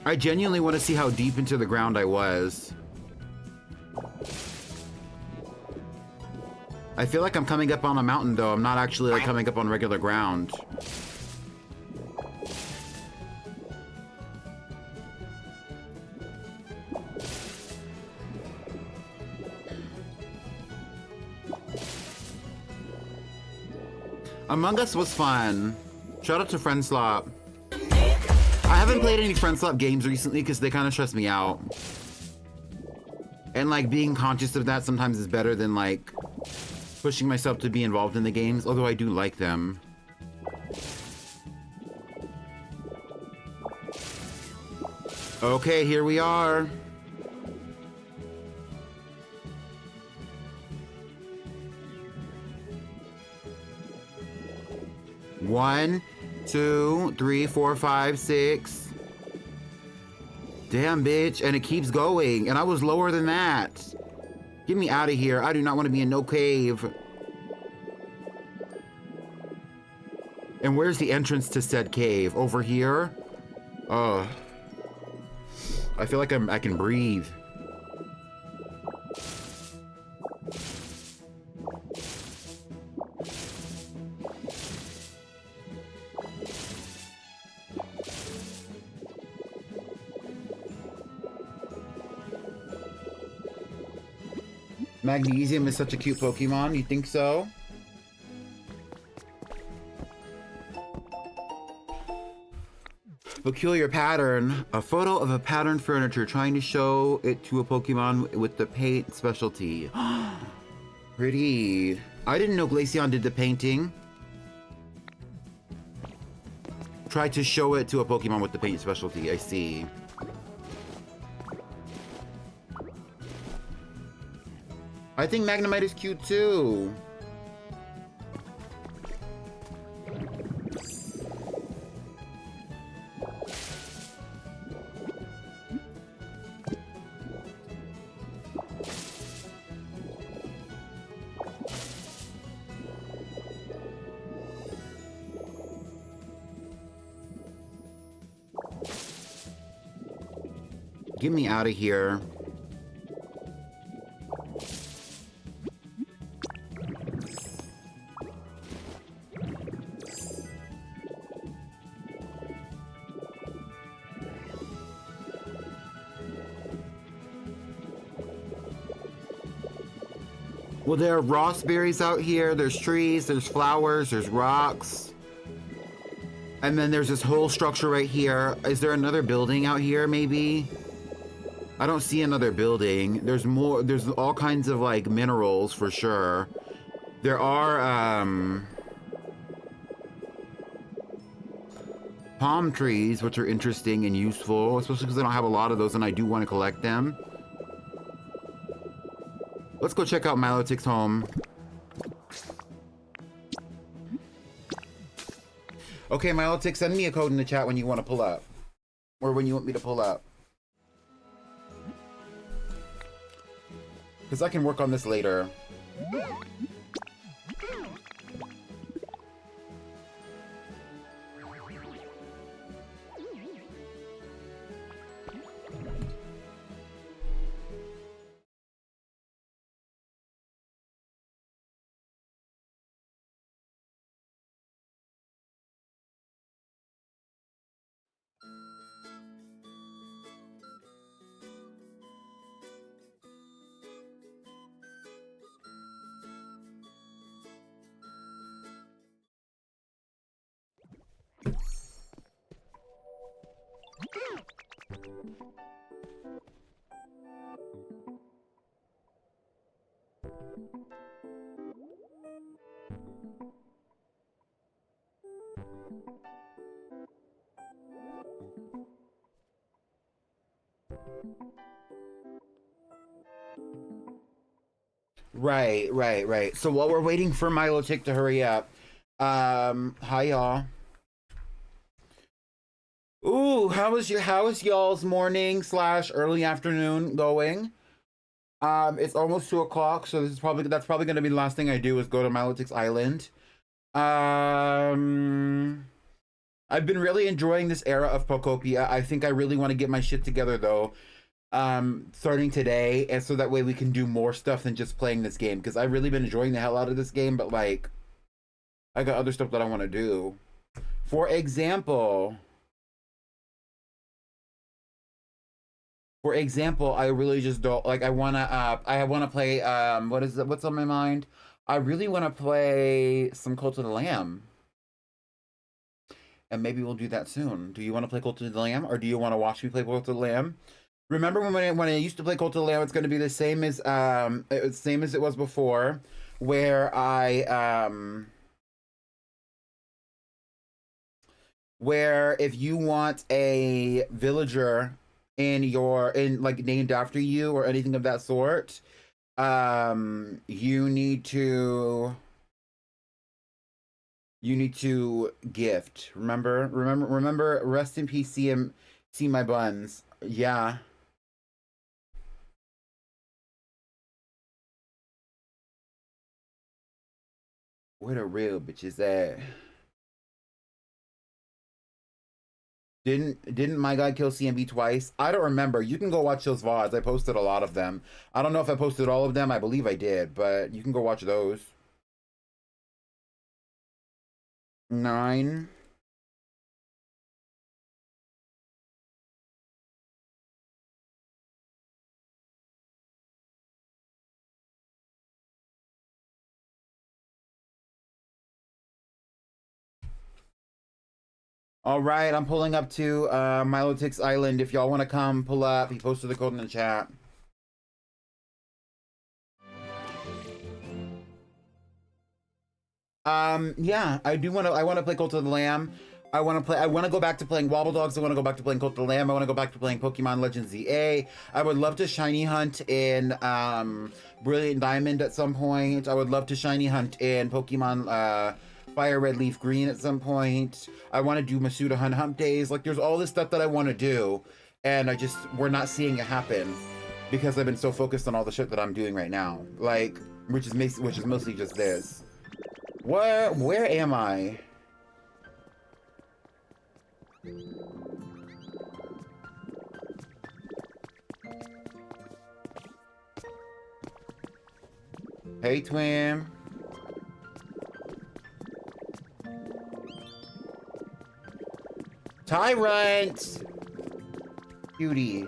I genuinely want to see how deep into the ground I was. I feel like I'm coming up on a mountain though. I'm not actually like coming up on regular ground. Among Us was fun. Shout out to Friendslop. I haven't played any Friendslop games recently because they kind of stress me out. And like being conscious of that sometimes is better than like pushing myself to be involved in the games, although I do like them. Okay, here we are. One, 2, 3, 4, 5, 6. Damn, bitch. And it keeps going. And I was lower than that. Get me out of here. I do not want to be in no cave. And where's the entrance to said cave? Over here? Oh. I feel like I can breathe. Magnesium is such a cute Pokemon, you think so? Peculiar pattern. A photo of a patterned furniture trying to show it to a Pokemon with the paint specialty. Pretty. I didn't know Glaceon did the painting. Tried to show it to a Pokemon with the paint specialty, I see. I think Magnemite is cute too. Get me out of here. Well, there are raspberries out here. There's trees, there's flowers, there's rocks. And then there's this whole structure right here. Is there another building out here, maybe? I don't see another building. There's more, there's all kinds of like minerals for sure. There are, palm trees, which are interesting and useful, especially because I don't have a lot of those and I do want to collect them. Let's go check out Milotic's home. Okay, Milotic, send me a code in the chat when you want to pull up. Or when you want me to pull up. Because I can work on this later. Right. So while we're waiting for Milotic to hurry up, hi y'all. Ooh, how is y'all's morning / early afternoon going? It's almost 2 o'clock, so that's probably gonna be the last thing I do is go to Milotic's island. I've been really enjoying this era of Pokopia. I think I really want to get my shit together though. Starting today, and so that way we can do more stuff than just playing this game, because I've really been enjoying the hell out of this game, but like I got other stuff that I want to do. For example, I really just don't like, I want to play what's on my mind? I really want to play some Cult of the Lamb. And maybe we'll do that soon. Do you want to play Cult of the Lamb, or do you want to watch me play Cult of the Lamb? Remember when I used to play Cult of the Lamb, it's going to be the same as it was before, where where if you want a villager like named after you or anything of that sort, you need to gift. Remember, rest in peace, see my buns. Yeah. Where the real bitches at? Didn't my guy kill CMB twice? I don't remember. You can go watch those VODs. I posted a lot of them. I don't know if I posted all of them. I believe I did, but you can go watch those. 9. All right, I'm pulling up to Milotic's island. If y'all want to come, pull up. He posted the code in the chat. Yeah, I want to play Cult of the Lamb. I want to go back to playing Wobble Dogs. I want to go back to playing Cult of the Lamb. I want to go back to playing Pokemon Legends ZA. I would love to shiny hunt in Brilliant Diamond at some point. I would love to shiny hunt in Pokemon Fire Red Leaf Green at some point. I want to do Masuda Hunt Hump Days. Like, there's all this stuff that I want to do, and we're not seeing it happen because I've been so focused on all the shit that I'm doing right now. Like, which is mostly just this. Where am I? Hey, twin. Tyrant! Cutie.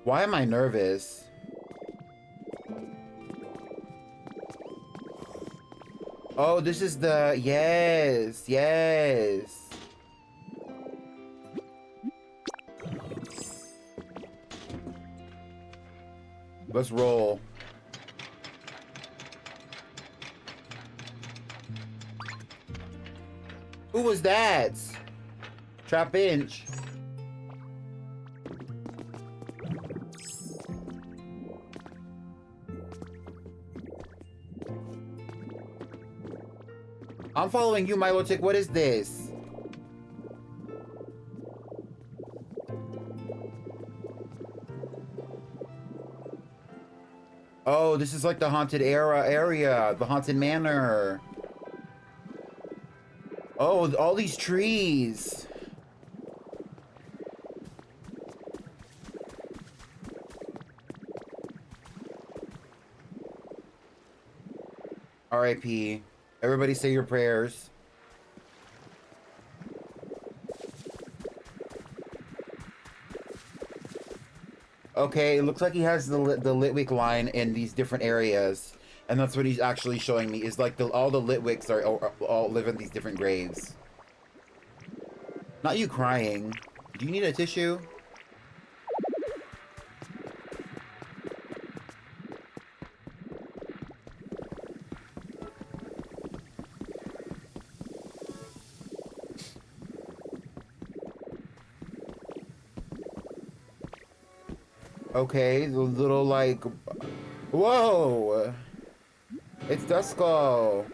Why am I nervous? Oh, this is the... Yes, yes. Let's roll. Who was that? Trap Inch. I'm following you, Milotic. What is this? Oh, this is like the haunted area, the haunted manor. Oh, all these trees. R.I.P. Everybody say your prayers. Okay, it looks like he has the Litwick line in these different areas. And that's what he's actually showing me, is like all the Litwicks are all live in these different graves. Not you crying. Do you need a tissue? Okay, the little like... Whoa! It's Duskull.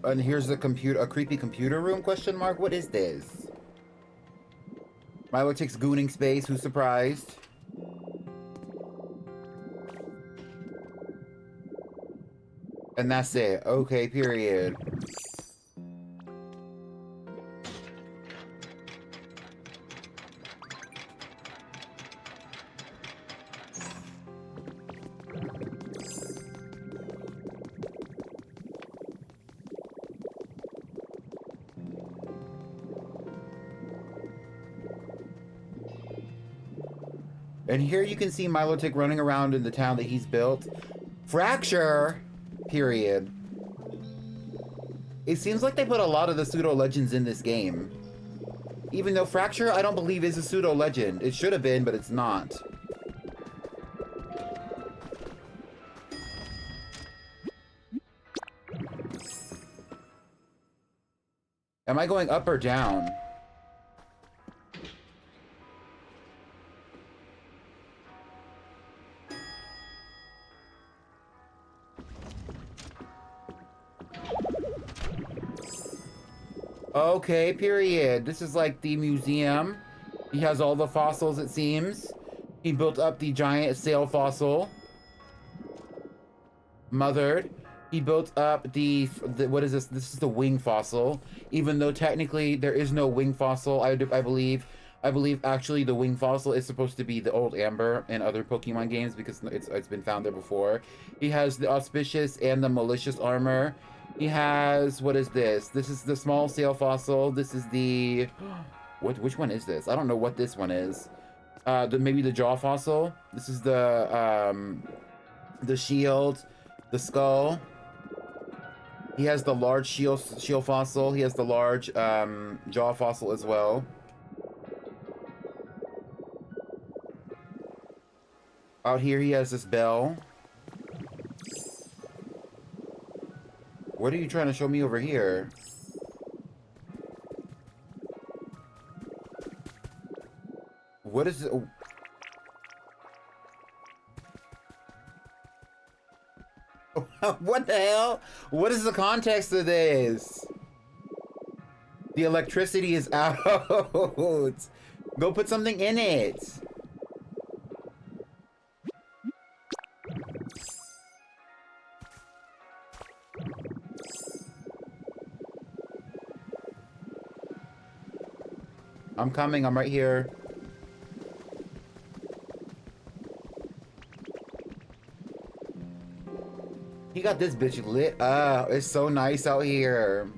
And here's a creepy computer room, question mark? What is this? Milo takes gooning space, who's surprised? And that's it. Okay, period. And here you can see Milotic running around in the town that he's built. Fracture! Period. It seems like they put a lot of the pseudo-legends in this game. Even though Fracture, I don't believe is a pseudo-legend. It should have been, but it's not. Am I going up or down? Okay, period. This is like the museum. He has all the fossils, it seems. He built up the giant sail fossil. Mothered. He built up the what is this? This is the wing fossil. Even though technically there is no wing fossil, I believe actually the wing fossil is supposed to be the old amber in other Pokemon games because it's been found there before. He has the auspicious and the malicious armor. He has, what is this? This is the small sail fossil. This is the, which one is this? I don't know what this one is. Maybe the jaw fossil. This is the shield, the skull. He has the large shield fossil. He has the large jaw fossil as well. Out here he has this bell. What are you trying to show me over here? What is it? What the hell? What is the context of this? The electricity is out. Go put something in it. I'm coming. I'm right here. He got this bitch lit up. It's so nice out here.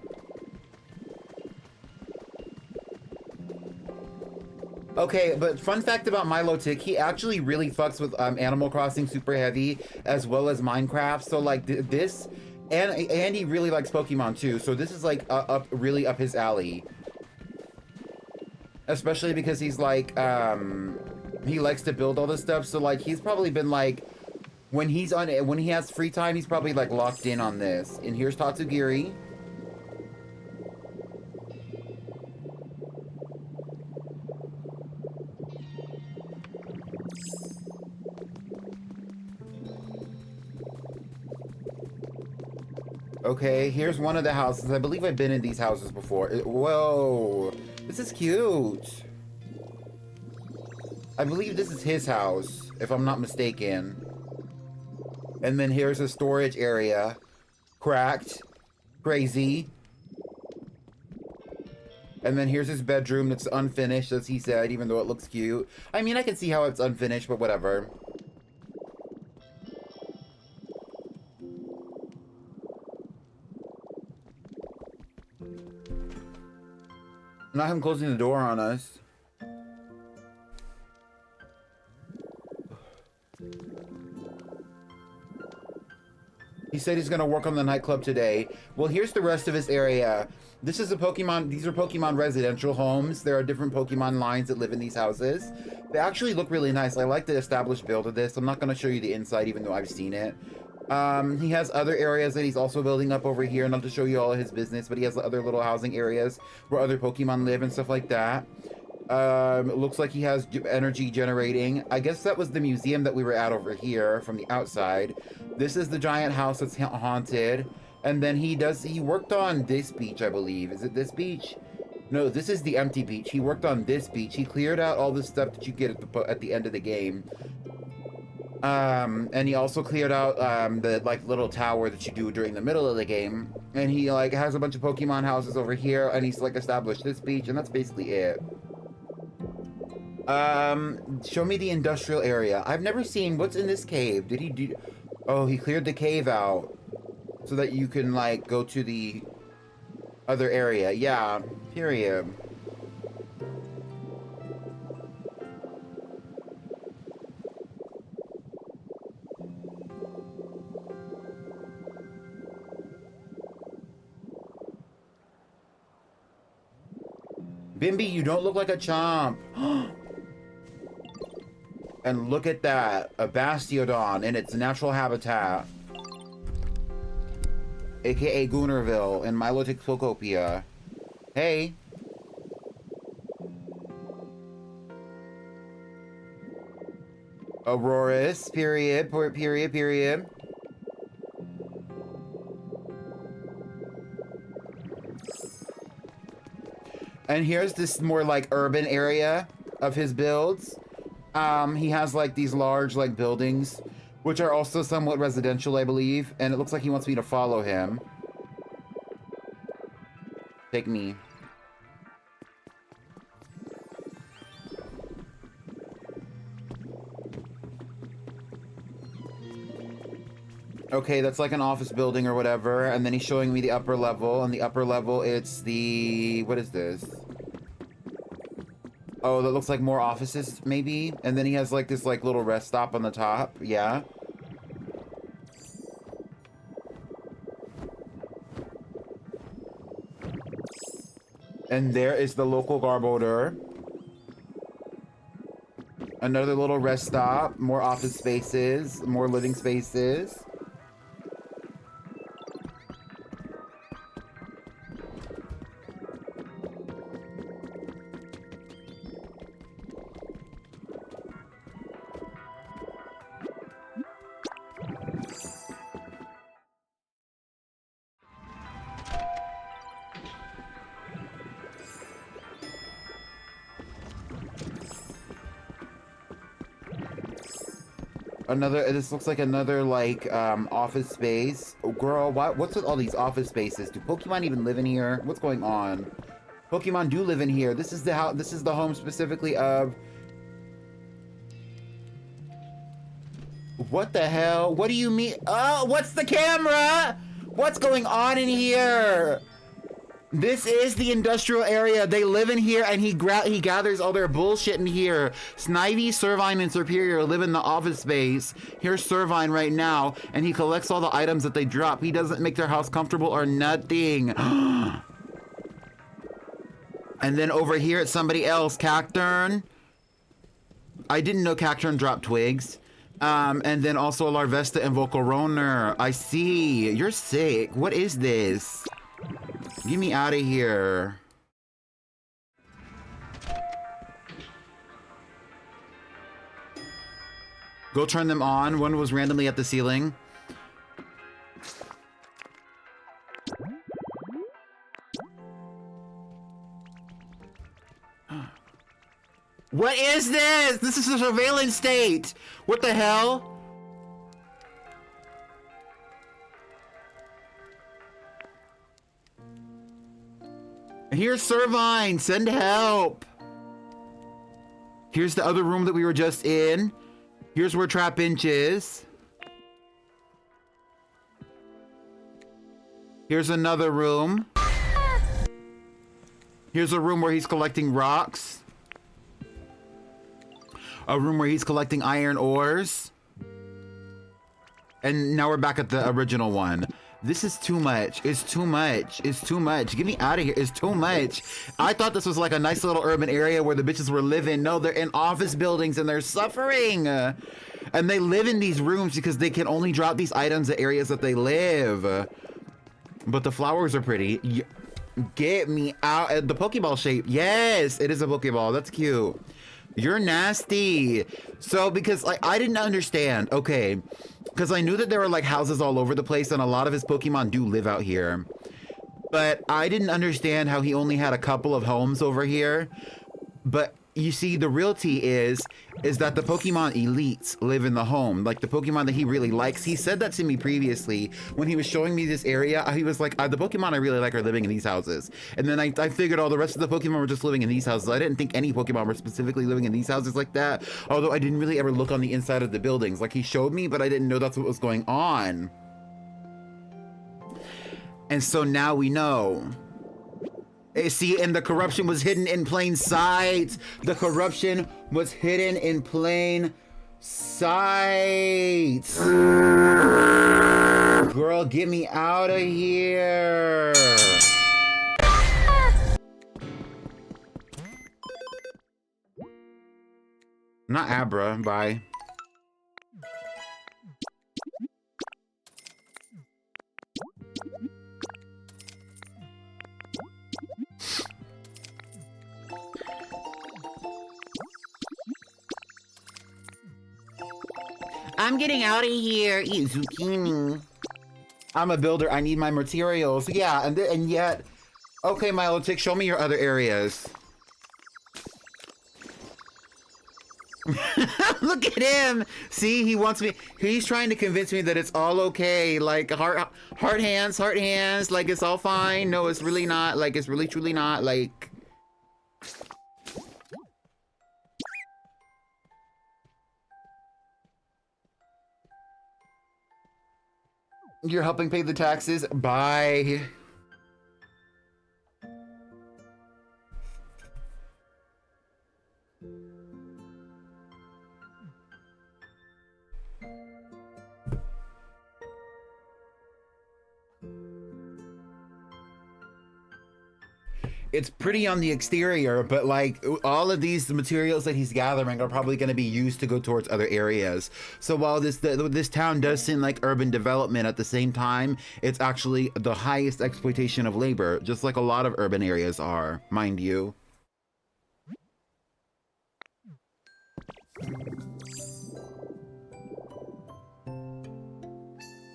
Okay, but fun fact about Milo Tick, he actually really fucks with Animal Crossing super heavy, as well as Minecraft. So like this, and he really likes Pokemon too. So this is like really up his alley. Especially because he's like, he likes to build all this stuff. So like he's probably been like, when he has free time, he's probably like locked in on this. And here's Tatsugiri. Okay, here's one of the houses. I believe I've been in these houses before. Whoa, this is cute. I believe this is his house, if I'm not mistaken. And then here's a storage area. Cracked. Crazy. And then here's his bedroom that's unfinished, as he said, even though it looks cute. I mean, I can see how it's unfinished, but whatever. Not him closing the door on us. He said he's gonna work on the nightclub today. Well, here's the rest of his area. This is a Pokemon, these are Pokemon residential homes. There are different Pokemon lines that live in these houses. They actually look really nice. I like the established build of this. I'm not gonna show you the inside, even though I've seen it. He has other areas that he's also building up over here, not to show you all of his business, but he has other little housing areas where other Pokemon live and stuff like that. It looks like he has energy generating. I guess that was the museum that we were at over here from the outside. This is the giant house that's haunted. And then he worked on this beach, I believe. Is it this beach? No, this is the empty beach. He worked on this beach. He cleared out all the stuff that you get at the end of the game. And he also cleared out the like little tower that you do during the middle of the game. And he like has a bunch of Pokemon houses over here, and he's like established this beach, and that's basically it. Show me the industrial area. I've never seen what's in this cave. Did he do? Oh, he cleared the cave out so that you can like go to the other area. Yeah, period. Bimby, you don't look like a chomp. And look at that, a Bastiodon in its natural habitat. AKA Goonerville in Milotic Pokopia. Hey. Auroras, period, period. And here's this more like urban area of his builds. He has like these large like buildings, which are also somewhat residential, I believe. And it looks like he wants me to follow him. Take me. Okay, that's like an office building or whatever. And then he's showing me the upper level. On the upper level, it's the... What is this? Oh, that looks like more offices, maybe? And then he has like this like little rest stop on the top. Yeah. And there is the local Garbodor. Another little rest stop. More office spaces. More living spaces. This looks like another, like, office space. Oh, girl, what's with all these office spaces? Do Pokemon even live in here? What's going on? Pokemon do live in here. This is the home specifically of... What the hell? What do you mean? Oh, what's the camera? What's going on in here? This is the industrial area. They live in here, and he gathers all their bullshit in here. Snivy, Servine, and Superior live in the office space. Here's Servine right now, and he collects all the items that they drop. He doesn't make their house comfortable or nothing. And then over here, it's somebody else, Cacturn. I didn't know Cacturn dropped twigs. And then also Larvesta and Volcaroner. I see. You're sick. What is this? Get me out of here. Go turn them on. One was randomly at the ceiling. What is this? This is a surveillance state. What the hell? Here's Servine, send help. Here's the other room that we were just in. Here's where Trapinch is. Here's another room. Here's a room where he's collecting rocks. A room where he's collecting iron ores. And now we're back at the original one. This is too much. It's too much. It's too much. Get me out of here. It's too much. I thought this was like a nice little urban area where the bitches were living. No, they're in office buildings and they're suffering. And they live in these rooms because they can only drop these items at areas that they live. But the flowers are pretty. Get me out. The Pokeball shape. Yes, it is a Pokeball. That's cute. You're nasty. So, because like I didn't understand. Okay. Because I knew that there were like houses all over the place and a lot of his Pokemon do live out here. But I didn't understand how he only had a couple of homes over here. But you see, the realty is that the Pokemon elites live in the home. Like the Pokemon that he really likes. He said that to me previously when he was showing me this area. He was like, the Pokemon I really like are living in these houses. And then I figured all the rest of the Pokemon were just living in these houses. I didn't think any Pokemon were specifically living in these houses like that. Although I didn't really ever look on the inside of the buildings. Like he showed me, but I didn't know that's what was going on. And so now we know. See, and the corruption was hidden in plain sight. The corruption was hidden in plain sight. Girl, get me out of here. Not Abra, bye. I'm getting out of here. Eat zucchini. I'm a builder. I need my materials. Yeah, and yet... Okay, Milotic, show me your other areas. Look at him! See, he wants me... He's trying to convince me that it's all okay. Like, heart hands, like, it's all fine. No, it's really not. Like, it's really, truly not. Like... You're helping pay the taxes? Bye. It's pretty on the exterior, but like all of these materials that he's gathering are probably going to be used to go towards other areas. So while this town does seem like urban development, at the same time, it's actually the highest exploitation of labor, just like a lot of urban areas are, mind you.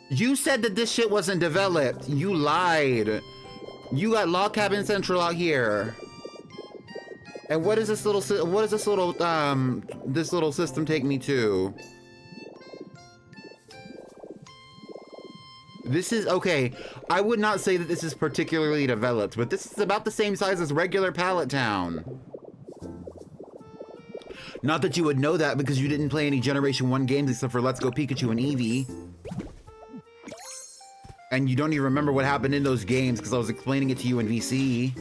You said that this shit wasn't developed. You lied. You got Log Cabin Central out here. And what is this little system take me to? This is, okay, I would not say that this is particularly developed, but this is about the same size as regular Pallet Town. Not that you would know that because you didn't play any Generation 1 games except for Let's Go Pikachu and Eevee. And you don't even remember what happened in those games because I was explaining it to you in VC.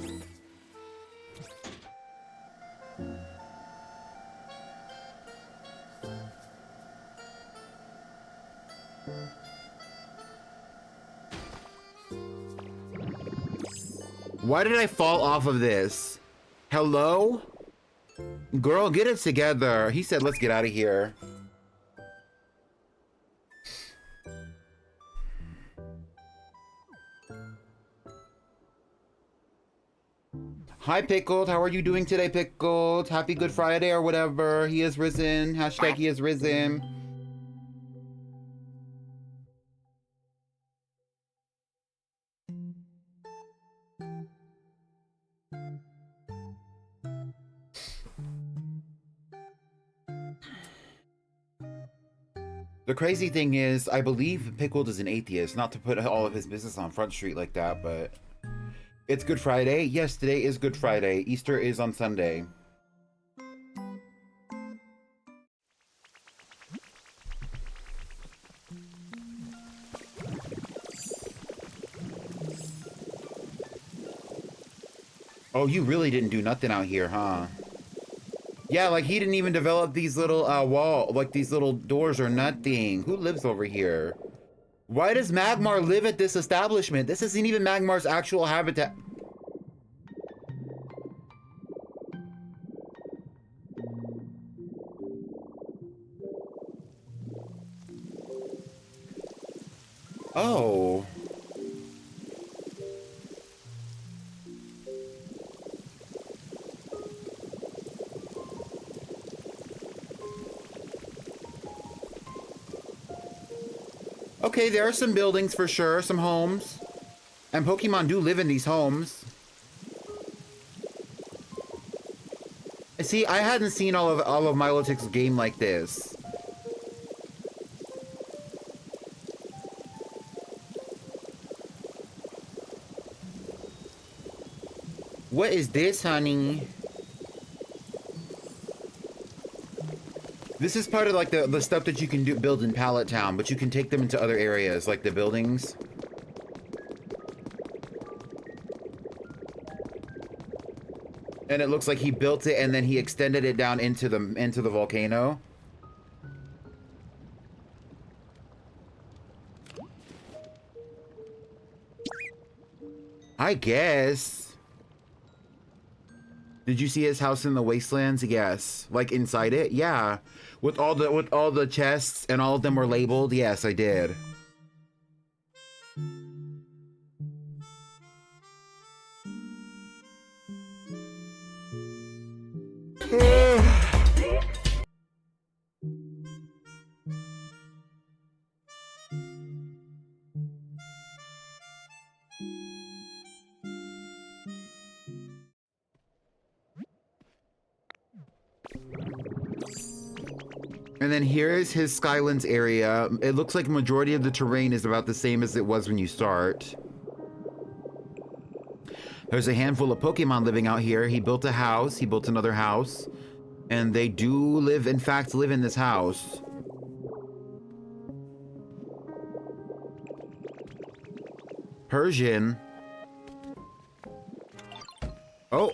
Why did I fall off of this? Hello? Girl, get it together. He said, let's get out of here. Hi, Pickled. How are you doing today, Pickled? Happy Good Friday or whatever. He has risen. Hashtag he has risen. The crazy thing is, I believe Pickled is an atheist, not to put all of his business on Front Street like that, but it's Good Friday. Yes, today is Good Friday. Easter is on Sunday. Oh, you really didn't do nothing out here, huh? Yeah, like he didn't even develop these little these little doors or nothing. Who lives over here? Why does Magmar live at this establishment? This isn't even Magmar's actual habitat. Oh. Okay, there are some buildings for sure, some homes. And Pokemon do live in these homes. See, I hadn't seen all of Milotic's game like this. What is this, honey? This is part of like the stuff that you can build in Pallet Town, but you can take them into other areas, like the buildings. And it looks like he built it and then he extended it down into the volcano. I guess. Did you see his house in the wastelands? Yes. Like inside it? Yeah. With all the chests and all of them were labeled? Yes, I did. And then here's his Skylands area. It looks like majority of the terrain is about the same as it was when you start. There's a handful of Pokemon living out here. He built a house, he built another house, and they do in fact live in this house. Persian. Oh.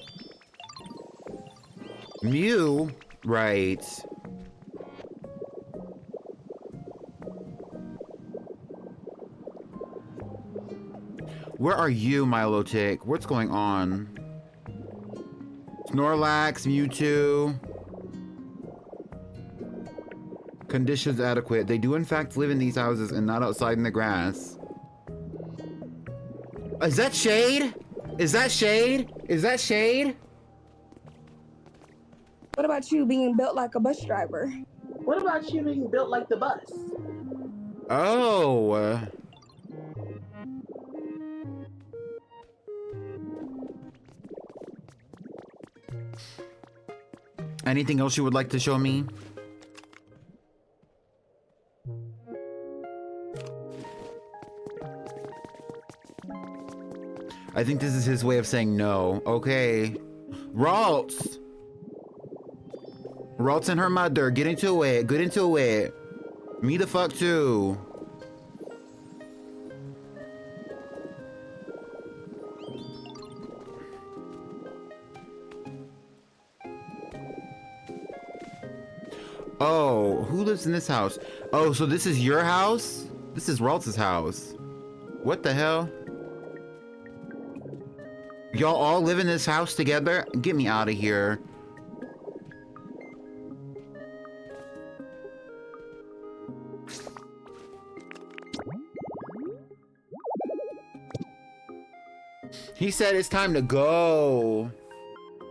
Mew? Right. Where are you, Milotic? What's going on? Snorlax, Mewtwo. Conditions adequate. They do in fact live in these houses and not outside in the grass. Is that shade? Is that shade? Is that shade? What about you being built like a bus driver? What about you being built like the bus? Oh. Anything else you would like to show me? I think this is his way of saying no. Okay. Ralts! Ralts and her mother. Get into it. Get into it. Me the fuck too. Oh, who lives in this house? Oh, so this is your house? This is Ralts' house. What the hell? Y'all all live in this house together? Get me out of here. He said it's time to go.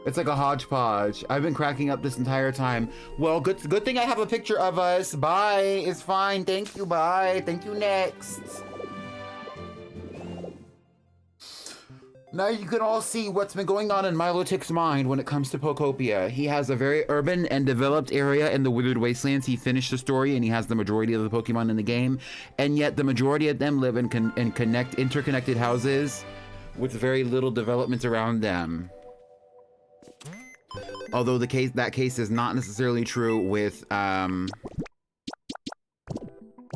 It's like a hodgepodge. I've been cracking up this entire time. Well, good thing I have a picture of us. Bye. It's fine. Thank you. Bye. Thank you. Next. Now you can all see what's been going on in Milotic's mind when it comes to Pokopia. He has a very urban and developed area in the Withered Wastelands. He finished the story and he has the majority of the Pokemon in the game. And yet the majority of them live in interconnected houses with very little development around them. Although that case is not necessarily true with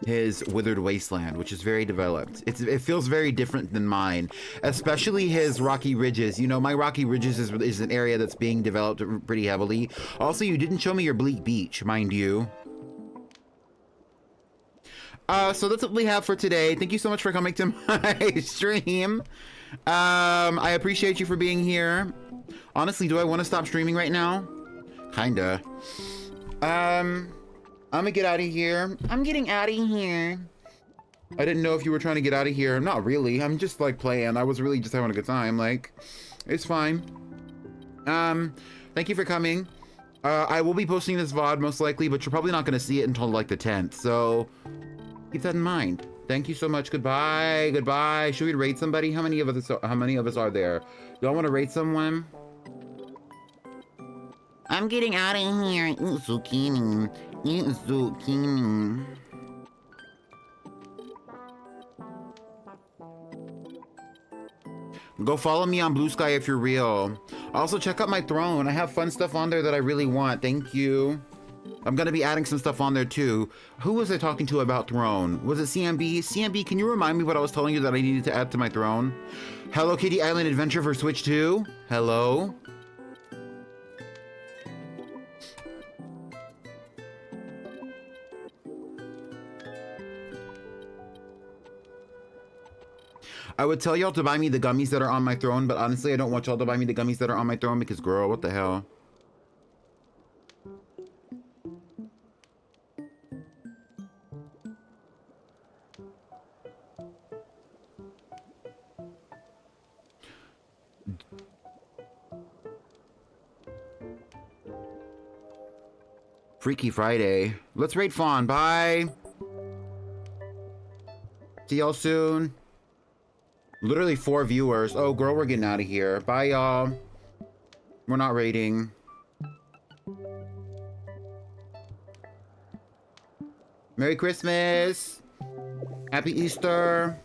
his Withered Wasteland, which is very developed. It feels very different than mine, especially his Rocky Ridges. You know, my Rocky Ridges is an area that's being developed pretty heavily. Also, you didn't show me your Bleak Beach, mind you. So that's what we have for today. Thank you so much for coming to my stream. I appreciate you for being here. Honestly, do I want to stop streaming right now? Kinda. I'm gonna get out of here. I'm getting out of here. I didn't know if you were trying to get out of here. Not really. I'm just like playing. I was really just having a good time. Like, it's fine. Thank you for coming. I will be posting this VOD most likely, but you're probably not gonna see it until like the 10th. So keep that in mind. Thank you so much. Goodbye. Goodbye. Should we rate somebody? How many of us are there? Y'all want to rate someone? I'm getting out of here. Eat zucchini. Eat zucchini. Go follow me on Blue Sky if you're real. Also, check out my throne. I have fun stuff on there that I really want. Thank you. I'm gonna be adding some stuff on there too. Who was I talking to about Throne? Was it CMB? CMB, can you remind me what I was telling you that I needed to add to my Throne? Hello Kitty Island Adventure for Switch 2? Hello? I would tell y'all to buy me the gummies that are on my throne, but honestly, I don't want y'all to buy me the gummies that are on my throne because, girl, what the hell? Freaky Friday. Let's raid Fawn. Bye. See y'all soon. Literally 4 viewers. Oh, girl, we're getting out of here. Bye, y'all. We're not raiding. Merry Christmas. Happy Easter.